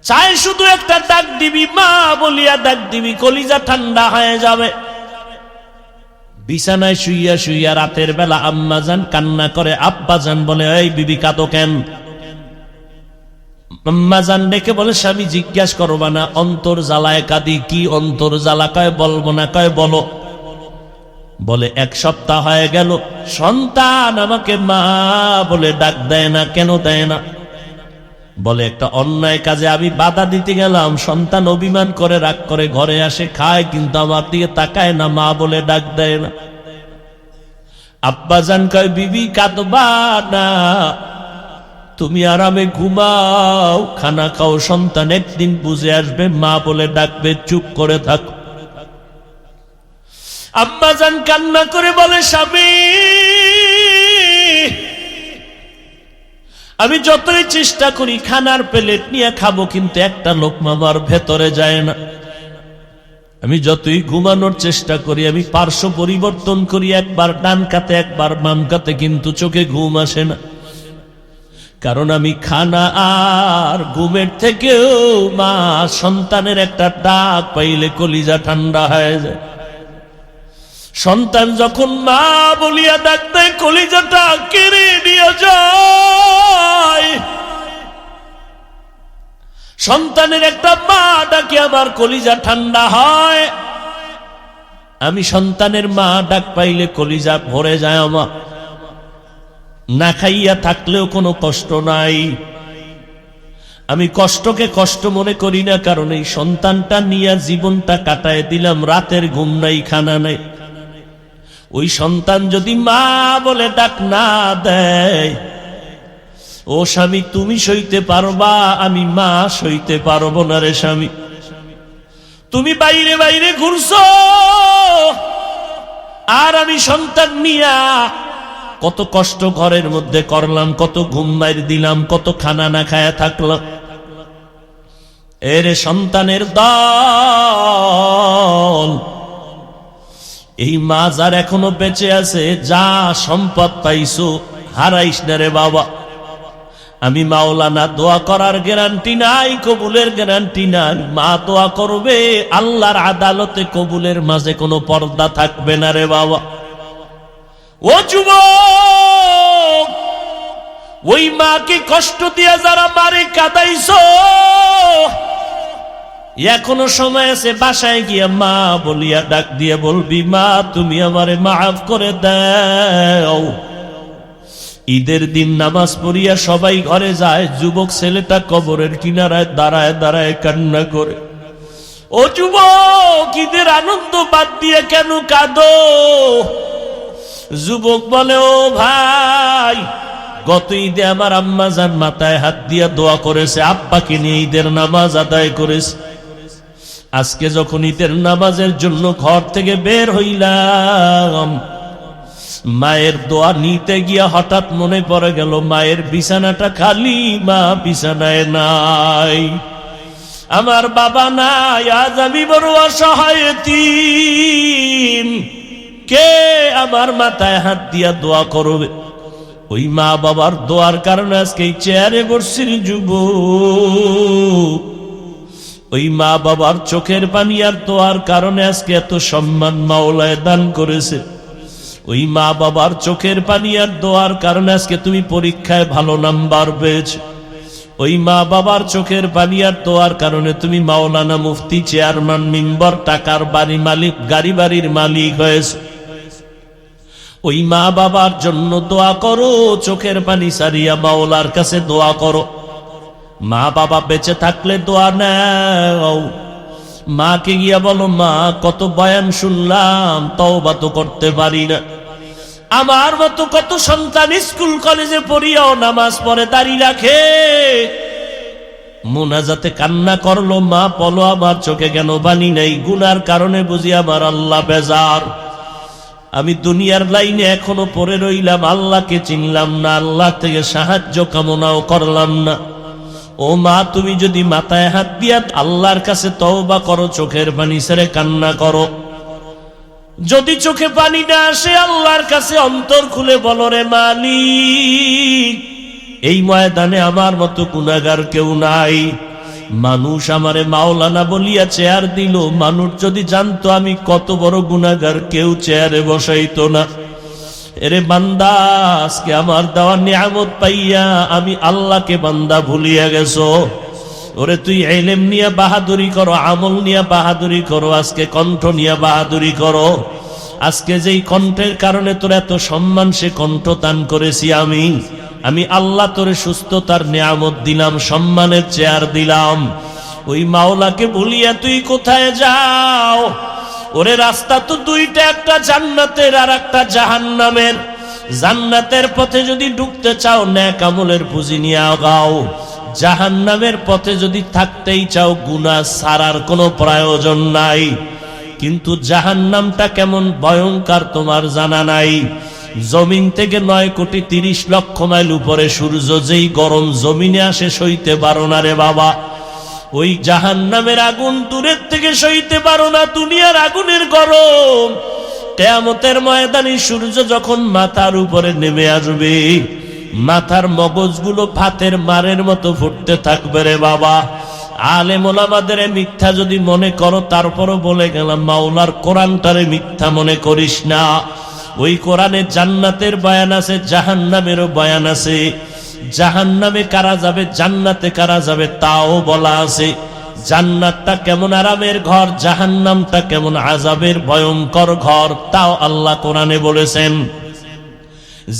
চায় শুধু একটা ডাক দিবি, মা বলিয়া ডাক দিবি, কলিজা ঠান্ডা হয়ে যাবে। বিছানায় শুইয়া শুইয়া রাতের বেলা আম্মা জান কান্না করে, আব্বা জান বলে এই বিবি কাঁদো কেন? আম্মা জান ডেকে বলে স্বামী জিজ্ঞাসা করবা না, অন্তর জ্বালায় কাঁদি। কি অন্তর জ্বালা? কয় বলবো না। কয় বলো। বলে 1 সপ্তাহ হয়ে গেল সন্তান আমাকে মা বলে ডাক দেয় না। কেন দেয় না? বলে একটা অন্যায় কাজে আমি বাধা দিতে গেলাম, সন্তান অভিমান করে রাগ করে ঘরে আসে, খায়, কিন্তু আমার দিকে তাকায় না, মা বলে ডাক দেয় না। আব্বা জান কয় বিবি কাঁদবা না, তুমি আরামে ঘুমাও, খানা খাও, সন্তান একদিন বুঝে আসবে, মা বলে ডাকবে, চুপ করে থাকো। আম্মা জান কান্না করে বলে স্বামী আমি যতই চেষ্টা করি খানার প্লেট নিয়ে খাবো, কিন্তু একটা লোকমা আমার ভেতরে যায় না। আমি যতই ঘুমানোর চেষ্টা করি, আমি পার্শ্ব পরিবর্তন করি, একবার ডান কাতে একবার বাম কাতে, কিন্তু চোখে ঘুম আসে না। কারণ আমি খানা আর ঘুমের থেকেও মা সন্তানের একটা ডাক পাইলে কলিজা ঠান্ডা হয়ে যায়। সন্তান যখন মা বলিয়া ডাক দেয়, কলিজাটা কেড়ে নিয়ে যায়। সন্তানের একটা মা ডাকে আমার কলিজা ঠান্ডা হয়। আমি সন্তানের মা ডাক পাইলে কলিজা ভরে যায় আমার। না খাইয়া থাকলেও কোনো কষ্ট নাই। আমি কষ্টকে কষ্ট মনে করি না, কারণ এই সন্তানটা নিয়ে জীবনটা কাটায় দিলাম। রাতের ঘুম নাই, খানা নাই। ওই সন্তান যদি মা বলে ডাক না দেয়, ও স্বামী তুমি সইতে পারবা, আমি মা সইতে পারবো না রে স্বামী। তুমি বাইরে বাইরে ঘুরছো, আর আমি সন্তান নিয়া কত কষ্ট ঘরের মধ্যে করলাম, কত ঘুম মার দিলাম, কত খানা না খায়া থাকলাম। এরে সন্তানের দল, এই মা যার এখনো বেঁচে আছে, যা সম্পদ পাইছো হারাইস না রে বাবা। আমি মাওলানা, দোয়া করার গ্যারান্টি নাই, কবুলের গ্যারান্টি নাই। মা দোয়া করবে, আল্লাহর আদালতে কবুলের মাঝে কোনো পর্দা থাকবে না রে বাবা। ও যুবক, ওই মাকে কষ্ট দিয়া যারা মারে কাঁদাইছো, এখনো সময় আছে, বাসায় গিয়া মা বলিয়া ডাক দিয়ে বলবি, মা তুমি আমারে মাফ করে দাও। ঈদের দিন নামাজ পড়িয়া সবাই ঘরে যায়, যুবক ছেলেটা কবরের কিনারায় দাঁড়ায় দাঁড়ায় কান্না করে। ও যুবক, ঈদের আনন্দ বাদ দিয়ে কেন কাঁদো? যুবক বলে, ও ভাই, গত ঈদে আমার আম্মা জান মাথায় হাত দিয়া দোয়া করেছে, আব্বাকে নিয়ে ঈদের নামাজ আদায় করেছে। আজকে যখন ঈদের নামাজের জন্য ঘর থেকে বের হইলাম, মায়ের দোয়া নিতে গিয়া হঠাৎ মনে পড়ে গেল মায়ের বিছানাটা খালি, মা বিছানায় নাই, আমার বাবা নাই। আজ আমি বড় অসহায় এতিম, কে আমার মাথায় হাত দিয়া দোয়া করবে? ওই মা বাবার দোয়ার কারণে আজকে এই চেয়ারে বসছিস যুবক। ওই মা বাবার চোখের পানি আর দোয়ার কারণে আজকে এত সম্মান মাওলায় দান করেছে। ওই মা বাবার চোখের পানি আর দোয়ার কারণে আজকে তুমি পরীক্ষায় ভালো নাম্বার পেয়েছ। ওই মা বাবার চোখের পানি আর দোয়ার কারণে তুমি মাওলানা, মুফতি, চেয়ারম্যান, মেম্বার, টাকার বাড়ি মালিক, গাড়ি বাড়ির মালিক হয়েছ। ওই মা বাবার জন্য দোয়া করো, চোখের পানি সারিয়া মাওলার কাছে দোয়া করো। মা বাবা বেঁচে থাকলে দোয়া নাও। মাকে গিয়া বলো, মা কত বয়ান শুনলাম, তওবা তো করতে পারি না। আমার মতো কত সন্তান স্কুল কলেজে পড়িয়াও নামাজ পড়ে দাড়ি রাখে, মুনাজাতে কান্না করলো, মা বলো আমার চোখে কেন বানি নাই? গুনার কারণে বুঝি আমার আল্লাহ বেজার। আমি দুনিয়ার লাইনে এখনো পড়ে রইলাম, আল্লাহকে চিনলাম না, আল্লাহ থেকে সাহায্য কামনাও করলাম না। ও মা, তুমি যদি মাথায় হাত দিয়া আল্লাহর কাছে তওবা করো, চোখের পানি ছেড়ে কান্না করো, যদি চোখে পানি না আসে আল্লাহর কাছে অন্তর খুলে বলো, রে মালিক, এই ময়দানে আমার মতো গুনাহগার কেউ নাই। মানুষ আমারে মাওলানা বলিয়া চেয়ার দিল, মানুষ যদি জানতো আমি কত বড় গুনাহগার, কেউ চেয়ারে বসাইতো না। এরে বান্দা, আজকে আমার দেওয়া নিয়ামত পাইয়া আমি আল্লাহকে বান্দা ভুলিয়া গেছো। ওরে তুই ইলম নিয়ে বাহাদুরি করো, আমল নিয়ে বাহাদুরি করো, আজকে কণ্ঠ নিয়ে বাহাদুরি করো। আজকে যেই কণ্ঠের কারণে তোর এত সম্মান, সে কণ্ঠ দান করেছি আমি আল্লাহ তোরে সুস্থতার নিয়ামত দিলাম, সম্মানের চেয়ার দিলাম। ওই মাওলাকে ভুলিয়া তুই কোথায় যাও? ওরে রাস্তা তো দুইটা, একটা জান্নাতের আর একটা জাহান্নামের। জান্নাতের পথে যদি ঢুকতে চাও, নেক আমলের পুঁজি নিয়ে আগাও। জাহান্নামের পথে যদি থাকতেই চাও, গুনাহ ছাড়ার কোনো প্রয়োজন নাই। কিন্তু জাহান্নামটা কেমন ভয়ঙ্কর তোমার জানা নাই। জমিন থেকে 9,30,00,000 মাইল উপরে সূর্য, যেই গরম জমিনে আসে সইতে পারো না রে বাবা। ওই জাহান্নামের আগুন দূরের থেকে সইতে পারো না, দুনিয়ার আগুনের গরম। কিয়ামতের ময়দানে সূর্য যখন মাথার উপরে নেমে আসবে, মাথার মগজগুলো ভাতের মারের মতো ফুটতে থাকবে রে বাবা। আলেম ওলামাদের মিথ্যা যদি মনে করো, তারপরও বলে গেলাম, মাওলার কোরআনটারে মিথ্যা মনে করিস না। ওই কোরআনে জান্নাতের বয়ান আছে, জাহান্নামেরও বয়ান আছে। জাহান্নামে কারা যাবে, জান্নাতে কারা যাবে তাও বলা আছে। জান্নাতটা কেমন আরামের ঘর, জাহান্নামটা কেমন আযাবের ভয়ঙ্কর ঘর, তাও আল্লাহ কোরআনে বলেছেন।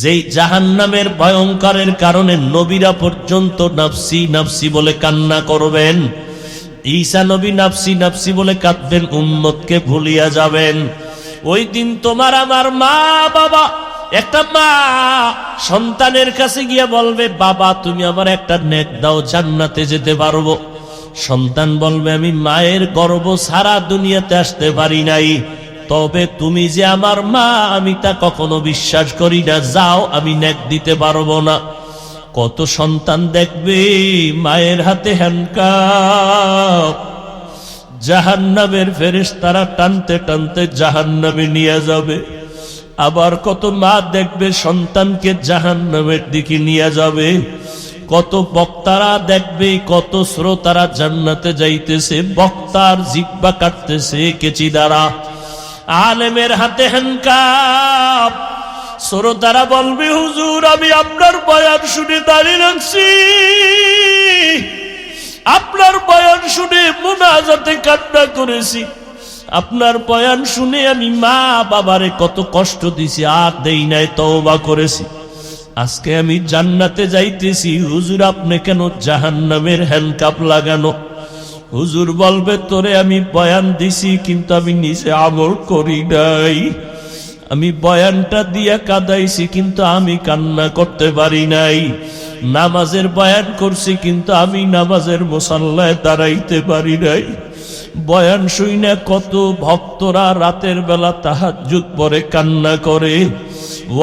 যেই জাহান্নামের ভয়ঙ্করের কারণে নবীরা পর্যন্ত নাফসি নাফসি বলে কান্না করবেন। ঈসা নবী নাফসি নাফসি বলে কাঁদবেন, উম্মতকে ভুলিয়া যাবেন। ওই দিন তোমার আমার মা বাবা, একটা মা সন্তানের কাছে গিয়া বলবে, বাবা তুমি আমার একটা নেক দাও, জান্নাতে যেতে পারবো। সন্তান বলবে, আমি মায়ের গর্ভ সারা দুনিয়াতে আসতে পারি নাই, তবে তুমি যে আমার মা আমি তা কখনো বিশ্বাস করি না, যাও আমি নেক দিতে পারবো না। কত সন্তান দেখবে মায়ের হাতে হ্যান্ডকাপ, জাহান্নামের ফেরেশতারা টানতে টানতে জাহান্নামে নিয়ে যাবে। আবার কত মা দেখবে সন্তানকে জাহান্নামের দিকে নিয়ে যাবে। কত বক্তারা দেখবে, কত শ্রোতারা জান্নাতে যাইতেছে, বক্তার জিহ্বা কাটতেছে কেচি দ্বারা। আলেমের হাতে হ্যান্ডকাপ, শ্রোতারা বলবে, হুজুর আমি আপনার বয়ান শুনে দাঁড়িয়ে রাখছি, আপনার বয়ান শুনে মুনাজাতে কান্না করেছি, আপনার বয়ান শুনে আমি মা বাবারে কত কষ্ট দিছি, আর দেই নাই, তওবা করেছি, আজকে আমি জান্নাতে যাইতেছি, হুজুর আপনি কেন জাহান্নামের হ্যান্ডকাপ লাগানো? হুজুর বলবে, তোরে আমি বয়ান দিছি কিন্তু আমি নিজে আমল করি নাই, আমি বয়ানটা দিয়া কাঁদাইছি কিন্তু আমি কান্না করতে পারি নাই, নামাজের বয়ান করছি কিন্তু আমি নামাজের মুসাল্লায় দাঁড়াইতে পারি নাই। বয়ান শুইনা কত ভক্তরা রাতের বেলা তাহাজ্জুদ পড়ে কান্না করে,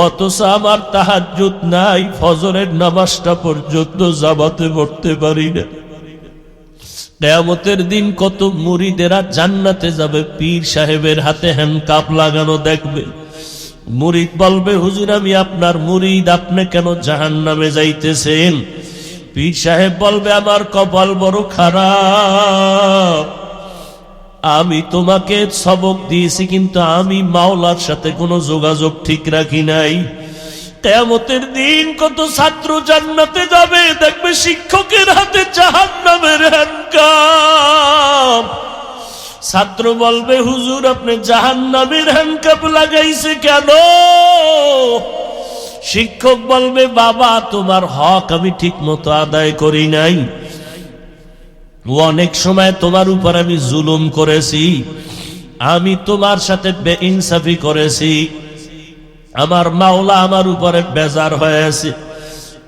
অথচ আমার তাহাজ্জুদ নাই, ফজরের নামাজটা পর্যন্ত জামাতে পড়তে পারি না। কিয়ামতের দিন কত মুরিদেরা জান্নাতে যাবে, পীর সাহেবের হাতে হ্যান্ডকাপ লাগানো দেখবে। মুরিদ বলবে, হুজুর আমি আপনার মুরিদ, আপনি কেন জাহান্নামে যাইতেছেন? পীর সাহেব বলবে, আমার কপাল বড় খারাপ, আমি তোমাকে সবক দিয়েছি কিন্তু আমি মাওলার সাথে কোনো যোগাযোগ ঠিক রাখি নাই। কিয়ামতের দিন কত ছাত্র জান্নাতে যাবে, দেখবে শিক্ষকের হাতে জাহান্নামের হ্যান্ডকাপ। ছাত্র বলবে, হুজুর আপনি জাহান্নামের হ্যান্ডকাপ লাগাইছে কেন? শিক্ষক বলবে, বাবা তোমার হক আমি ঠিক মতো আদায় করি নাই, অনেক সময় তোমার উপর আমি জুলুম করেছি, আমি তোমার সাথে বেইনসাফি করেছি, আমার মাওলা আমার উপরে বেজার হয়েছে,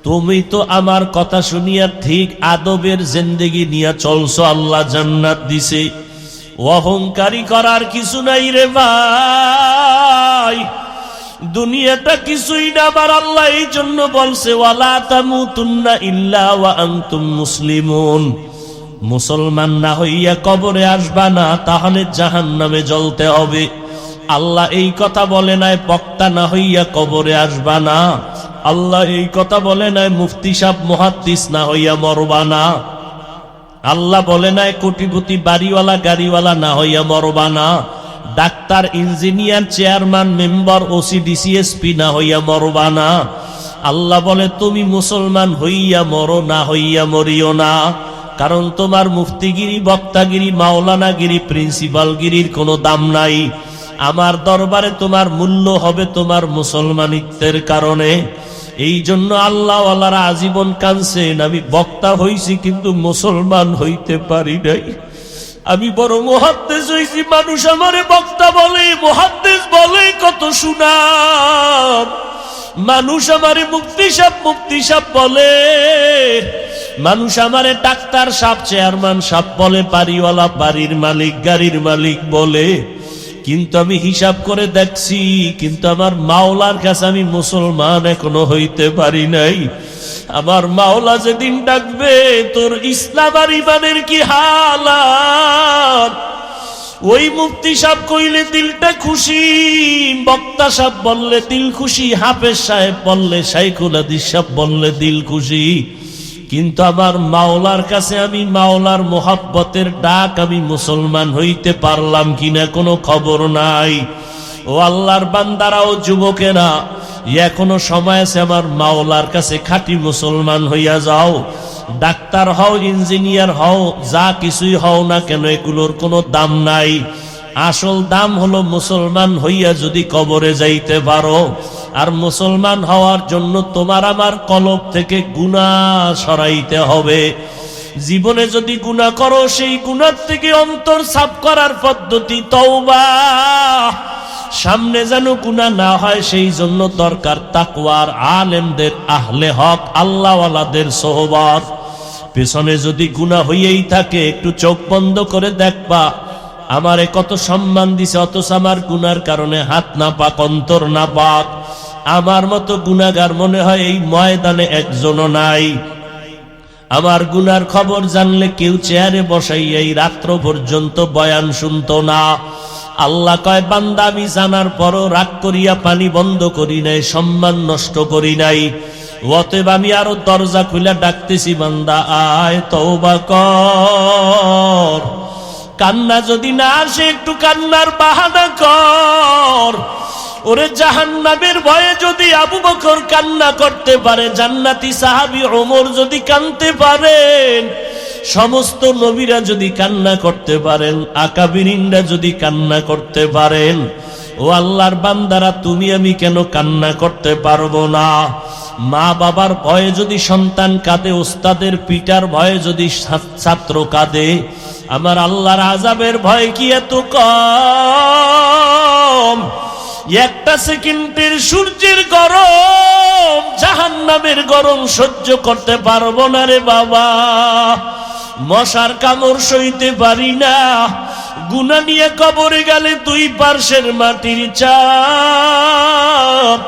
তুমি তো আমার কথা শুনিয়া ঠিক আদবের জিন্দেগি নিয়ে চলছো, আল্লাহ জান্নাত দিছে। অহংকারী করার কিছু নাই রে ভাই, দুনিয়াটা কিছুই না, আমার আল্লাহ এই জন্য বলছে, ওয়ালা তামুতুন্না ইল্লা ওয়া আনতুম মুসলিমুন, মুসলমান না হইয়া কবরে আসবা না, তাহলে জাহান্নামে জ্বলতে হবে। আল্লাহ এই কথা বলে নাই বক্তা না হইয়া কবরে আসবা না, আল্লাহ এই কথা বলে নাই মুফতি সাহেব মুহাদ্দিস না হইয়া মরবা না, আল্লাহ বলে নাই কোটিপতি বাড়িওয়ালা গাড়িওয়ালা না হইয়া মরবা না, doctor engineer chairman member OC DC SP না হইয়া মরবা না। আল্লাহ বলে তুমি মুসলমান হইয়া মরো, না হইয়া মরিও না, কারণ তোমার মুফতিগিরি বক্তাগিরি মাওলানাগিরি প্রিন্সিপালগিরির কোনো দাম নাই। আমার দরবারে তোমার মূল্য হবে তোমার মুসলমানিত্বের কারণে। এই জন্য আল্লাহ ওয়ালারা আজীবন কাঁদছেন, আমি বক্তা হইছি কিন্তু মুসলমান হইতে পারি নাই, আমি বড় মুহাদ্দিস হইছি, মানুষ আমারে বক্তা বলে মুহাদ্দিস বলে কত সুনাম, মানুষ আমারে মুফতি সাহেব বলে, মানুষ আমারে ডাক্তার সাহেব চেয়ারম্যান সাহেব বলে, বাড়িওয়ালা বাড়ির মালিক গাড়ির মালিক বলে, কিন্তু আমি হিসাব করে দেখছি কিন্তু আমার মাওলার কাছে আমি মুসলমান এখনো হইতে পারি নাই। আমার মাওলা যেদিন ডাকবে তোর ইসলাম আর ইমানের কি হালাত, ওই মুফতি সাহেব কইলে দিলটা খুশি, বক্তা সাহেব বললে দিল খুশি, হাফেজ সাহেব বললে, শাইখুল হাদিস সাহেব বললে দিল খুশি, কিন্তু আমার মাওলার কাছে আমি মাওলার মোহাব্বতের ডাক আমি মুসলমান হইতে পারলাম কিনা কোনো খবর নাই। ও আল্লাহর বান্দারা ও যুবকেরা, এখনো সময় আছে, আমার মাওলার কাছে খাঁটি মুসলমান হইয়া যাও। ডাক্তার হও, ইঞ্জিনিয়ার হও, যা কিছুই হও না কেন, এগুলোর কোনো দাম নাই। আসল দাম হলো মুসলমান হইয়া যদি কবরে যাইতে পারো। আর মুসলমান হওয়ার জন্য তোমার আমার কলব থেকে গুনাহ সরাইতে হবে। জীবনে যদি গুনাহ করো, সেই গুনাহ থেকে অন্তর সাফ করার পদ্ধতি তওবা। সামনে যেন গুনাহ না হয়, সেই জন্য দরকার তাকওয়ার আলেমদের, আহলে হক, আল্লাহওয়ালাদের সোহবত। পেছনে যদি গুনাহ হইয়াই থাকে, একটু চোখ বন্ধ করে দেখবা, আমারে কত সম্মান দিছে, অথচ আমার গুনার কারণে হাত না পাক, অন্তর না পাক। আমার মতো গুনাহগার মনে হয় এই ময়দানে একজনও নাই। আমার গুনার খবর জানলে কেউ চেয়ারে বসাইয়া এই রাত্র পর্যন্ত বয়ান শুনতো না। আল্লাহ কয়, বান্দা আমি জানার পরও রাগ করিয়া পানি বন্ধ করি নাই, সম্মান নষ্ট করি নাই। অতএব আমি আরো দরজা খুলে ডাকতেছি, বান্দা আয় তওবা কর। কান্না যদি না আসে, একটু কান্নার বাহানা কর। ওরে জাহান্নামের ভয়ে যদি আবু বকর কান্না করতে পারে, জান্নাতি সাহাবী ওমর যদি কাঁদতে পারেন, সমস্ত নবীরা যদি কান্না করতে পারেন, আকাবিরিনরা যদি কান্না করতে পারেন, ও আল্লাহর বান্দারা তুমি আমি কেন কান্না করতে পারবো না? মা বাবার ভয়ে যদি সন্তান কাঁদে, ওস্তাদের পিটার ভয়ে যদি ছাত্র কাঁদে, আমার আল্লাহর আযাবের ভয় কি এত কম? একটা সেকেন্ডের সূর্যের গরম, জাহান্নামের গরম সহ্য করতে পারবো না রে বাবা। মশার কামড় সইতে পারি না। গুনাহ নিয়ে কবরে গেলে দুই পার্শ্বের মাটির চাপ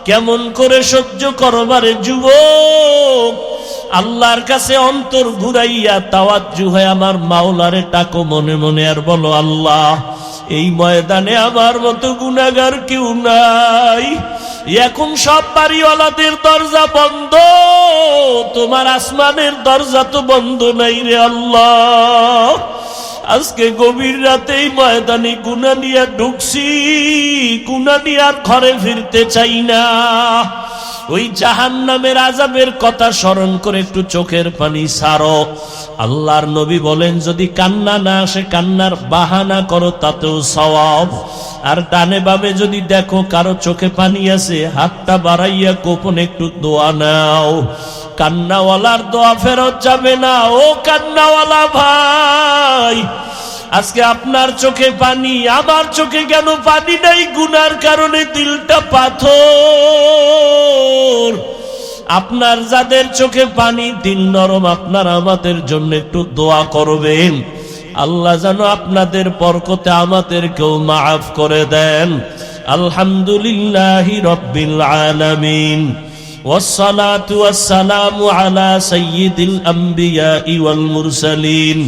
কেমন করে সহ্য করবারে যুবক? আল্লাহর কাছে অন্তর ঘুরাইয়া তাওয়াজ্জু হয় আমার মাওলারে ডাকো মনে মনে, আর বলো, আল্লাহ এই ময়দানে আমার মতো গুনাহগার কেউ নাই। এখন সব বাড়িওয়ালাদের দরজা বন্ধ, তোমার আসমানের দরজা তো বন্ধ নাই রে আল্লাহ। আজকে গভীর রাতেই ময়দানে গুনাহ নিয়ে ঢুকছি, গুনাহ নিয়ে আর ঘরে ফিরতে চাই না। ওই জাহান্নামের আযাবের কথা স্মরণ করে একটু চোখের পানি ছাড়ো। আল্লাহর নবী বলেন, যদি কান্না না আসে, কান্নার বাহানা করো, তাতেও সওয়াব। আর ডানে বামে যদি দেখো কারো চোখে পানি আছে, হাতটা বাড়াইয়া গোপনে একটু দোয়া নাও। কান্নাওয়ালার দোয়া ফেরত যাবে না। ও কান্নাওয়ালা ভাই, আজকে আপনার চোখে পানি, আমার চোখে কেন পানি নাই? গুনার কারণে দিলটা পাথর। আপনার যাদের চোখে পানি, দিল নরম, আপনারা আমাদের জন্য একটু দোয়া করবেন। আল্লাহ যেন আপনাদের বরকতে আমাদেরকেও মাফ করে দেন। আলহামদুলিল্লাহি রাব্বিল আলামিন, ওয়াসসালাতু ওয়াসসালামু আলা সাইয়্যিদিল আমবিয়াই ওয়াল মুরসালিন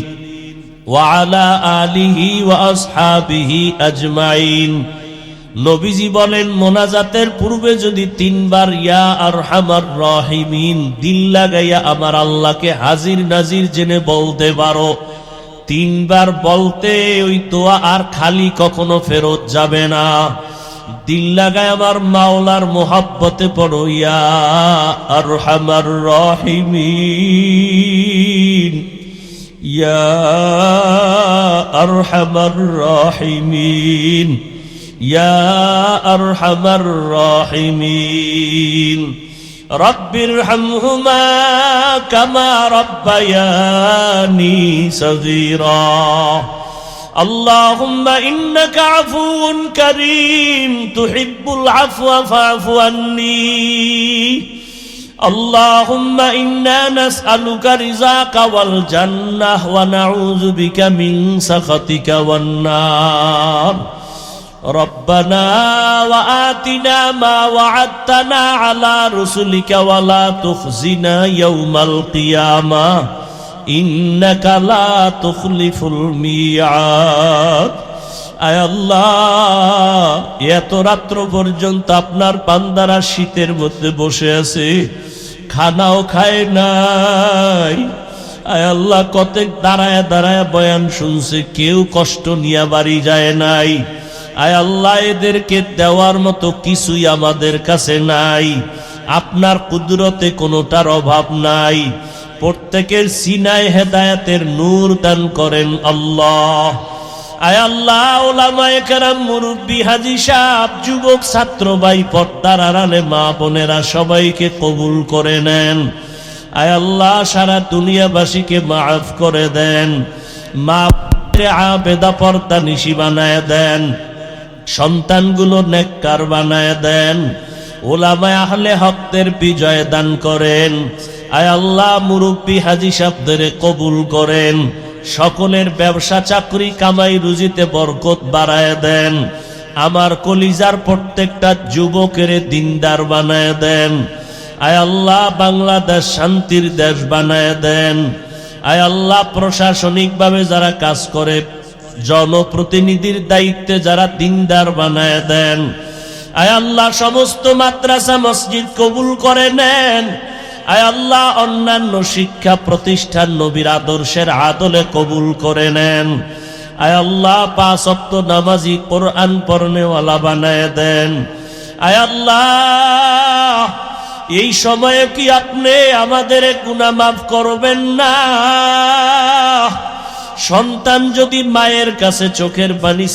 ওয়া আলা আলিহি ওয়া আসহাবিহি আজমাইন। নবীজি বলেন, মোনাজাতের পূর্বে যদি 3 বার ইয়া আরহামার রাহিমিন দিল লাগাইয়া আমার আল্লাহকে হাজির নাজির জেনে বলতে পারো, 3 বার বলতে ওই দোয়া আর খালি কখনো ফেরত যাবে না। দিল লাগায় আমার মাওলার মোহাব্বতে পড়ো, ইয়া আরহামার রাহিমিন, ইয়া আরহামার রাহিমিন, ইয়া আরহামার রাহিমিন। রব্বিরহামহুমা কামা রব্বায়ানি সগীরা। اللهم إنك عفو كريم تحب العفو فاعف عني. اللهم إنا نسألك رزاك والجنة ونعوذ بك من سخطك والنار. ربنا وآتنا ما وعدتنا على رسلك ولا تخزنا يوم القيامة إنك لا تخلف الميعاد. আয় আল্লাহ, এত রাত্র পর্যন্ত আপনার বান্দারা শীতের মধ্যে বসে আছে, খানাও খায় নাই। আয় আল্লাহ, কত দাঁড়ায় দাঁড়ায় বয়ান শুনছে, কেউ কষ্ট নিয়ে বাড়ি যায় নাই। আয় আল্লাহ এদেরকে দেওয়ার মতো কিছুই আমাদের কাছে নাই, আপনার কুদরতে কোনোটার অভাব নাই। প্রত্যেকের সিনায় হেদায়েতের নূর দান করেন আল্লাহ। আয় আল্লাহ ওলামায়ে কেরাম, মুরব্বী, হাজী সাহেব, যুবক, ছাত্র ভাই, পর্দার আড়ালে মা বোনেরা সবাইকে কবুল করে নেন। আয় আল্লাহ সারা দুনিয়াবাসীকে মাফ করে দেন, মা আবেদা পর্দা নিশি বানায় দেন, সন্তানগুলো নেককার বানায় দেন, ওলামায়ে আহলে হকদের বিজয় দান করেন। আয় আল্লাহ মুরব্বী হাজী সাহেবদের কবুল করেন, সকলের ব্যবসা চাকরি কামাই রুজিতে বরকত বাড়ায় দেন, আমার কলিজার প্রত্যেকটা যুবকের দিনদার বানায় দেন। আয় আল্লাহ বাংলাদেশ শান্তির দেশ বানায় দেন। আয় আল্লাহ প্রশাসনিকভাবে যারা কাজ করে, জনপ্রতিনিধির দায়িত্বে যারা দিনদার বানায় দেন। আয় আল্লাহ সমস্ত মাদ্রাসা মসজিদ কবুল করে নেন। আয় আল্লাহ অন্যান্য শিক্ষা প্রতিষ্ঠান নবীর আদর্শের আদলে কবুল করে নেন। আয় আল্লাহ 5 ওয়াক্ত নামাজি, কোরআন পড়নেওয়ালা বানায় দেন। আয় আল্লাহ এই সময়ে কি আপনি আমাদের গুনাহ মাফ করবেন না? সন্তান যদি মায়ের কাছে চোখের পানি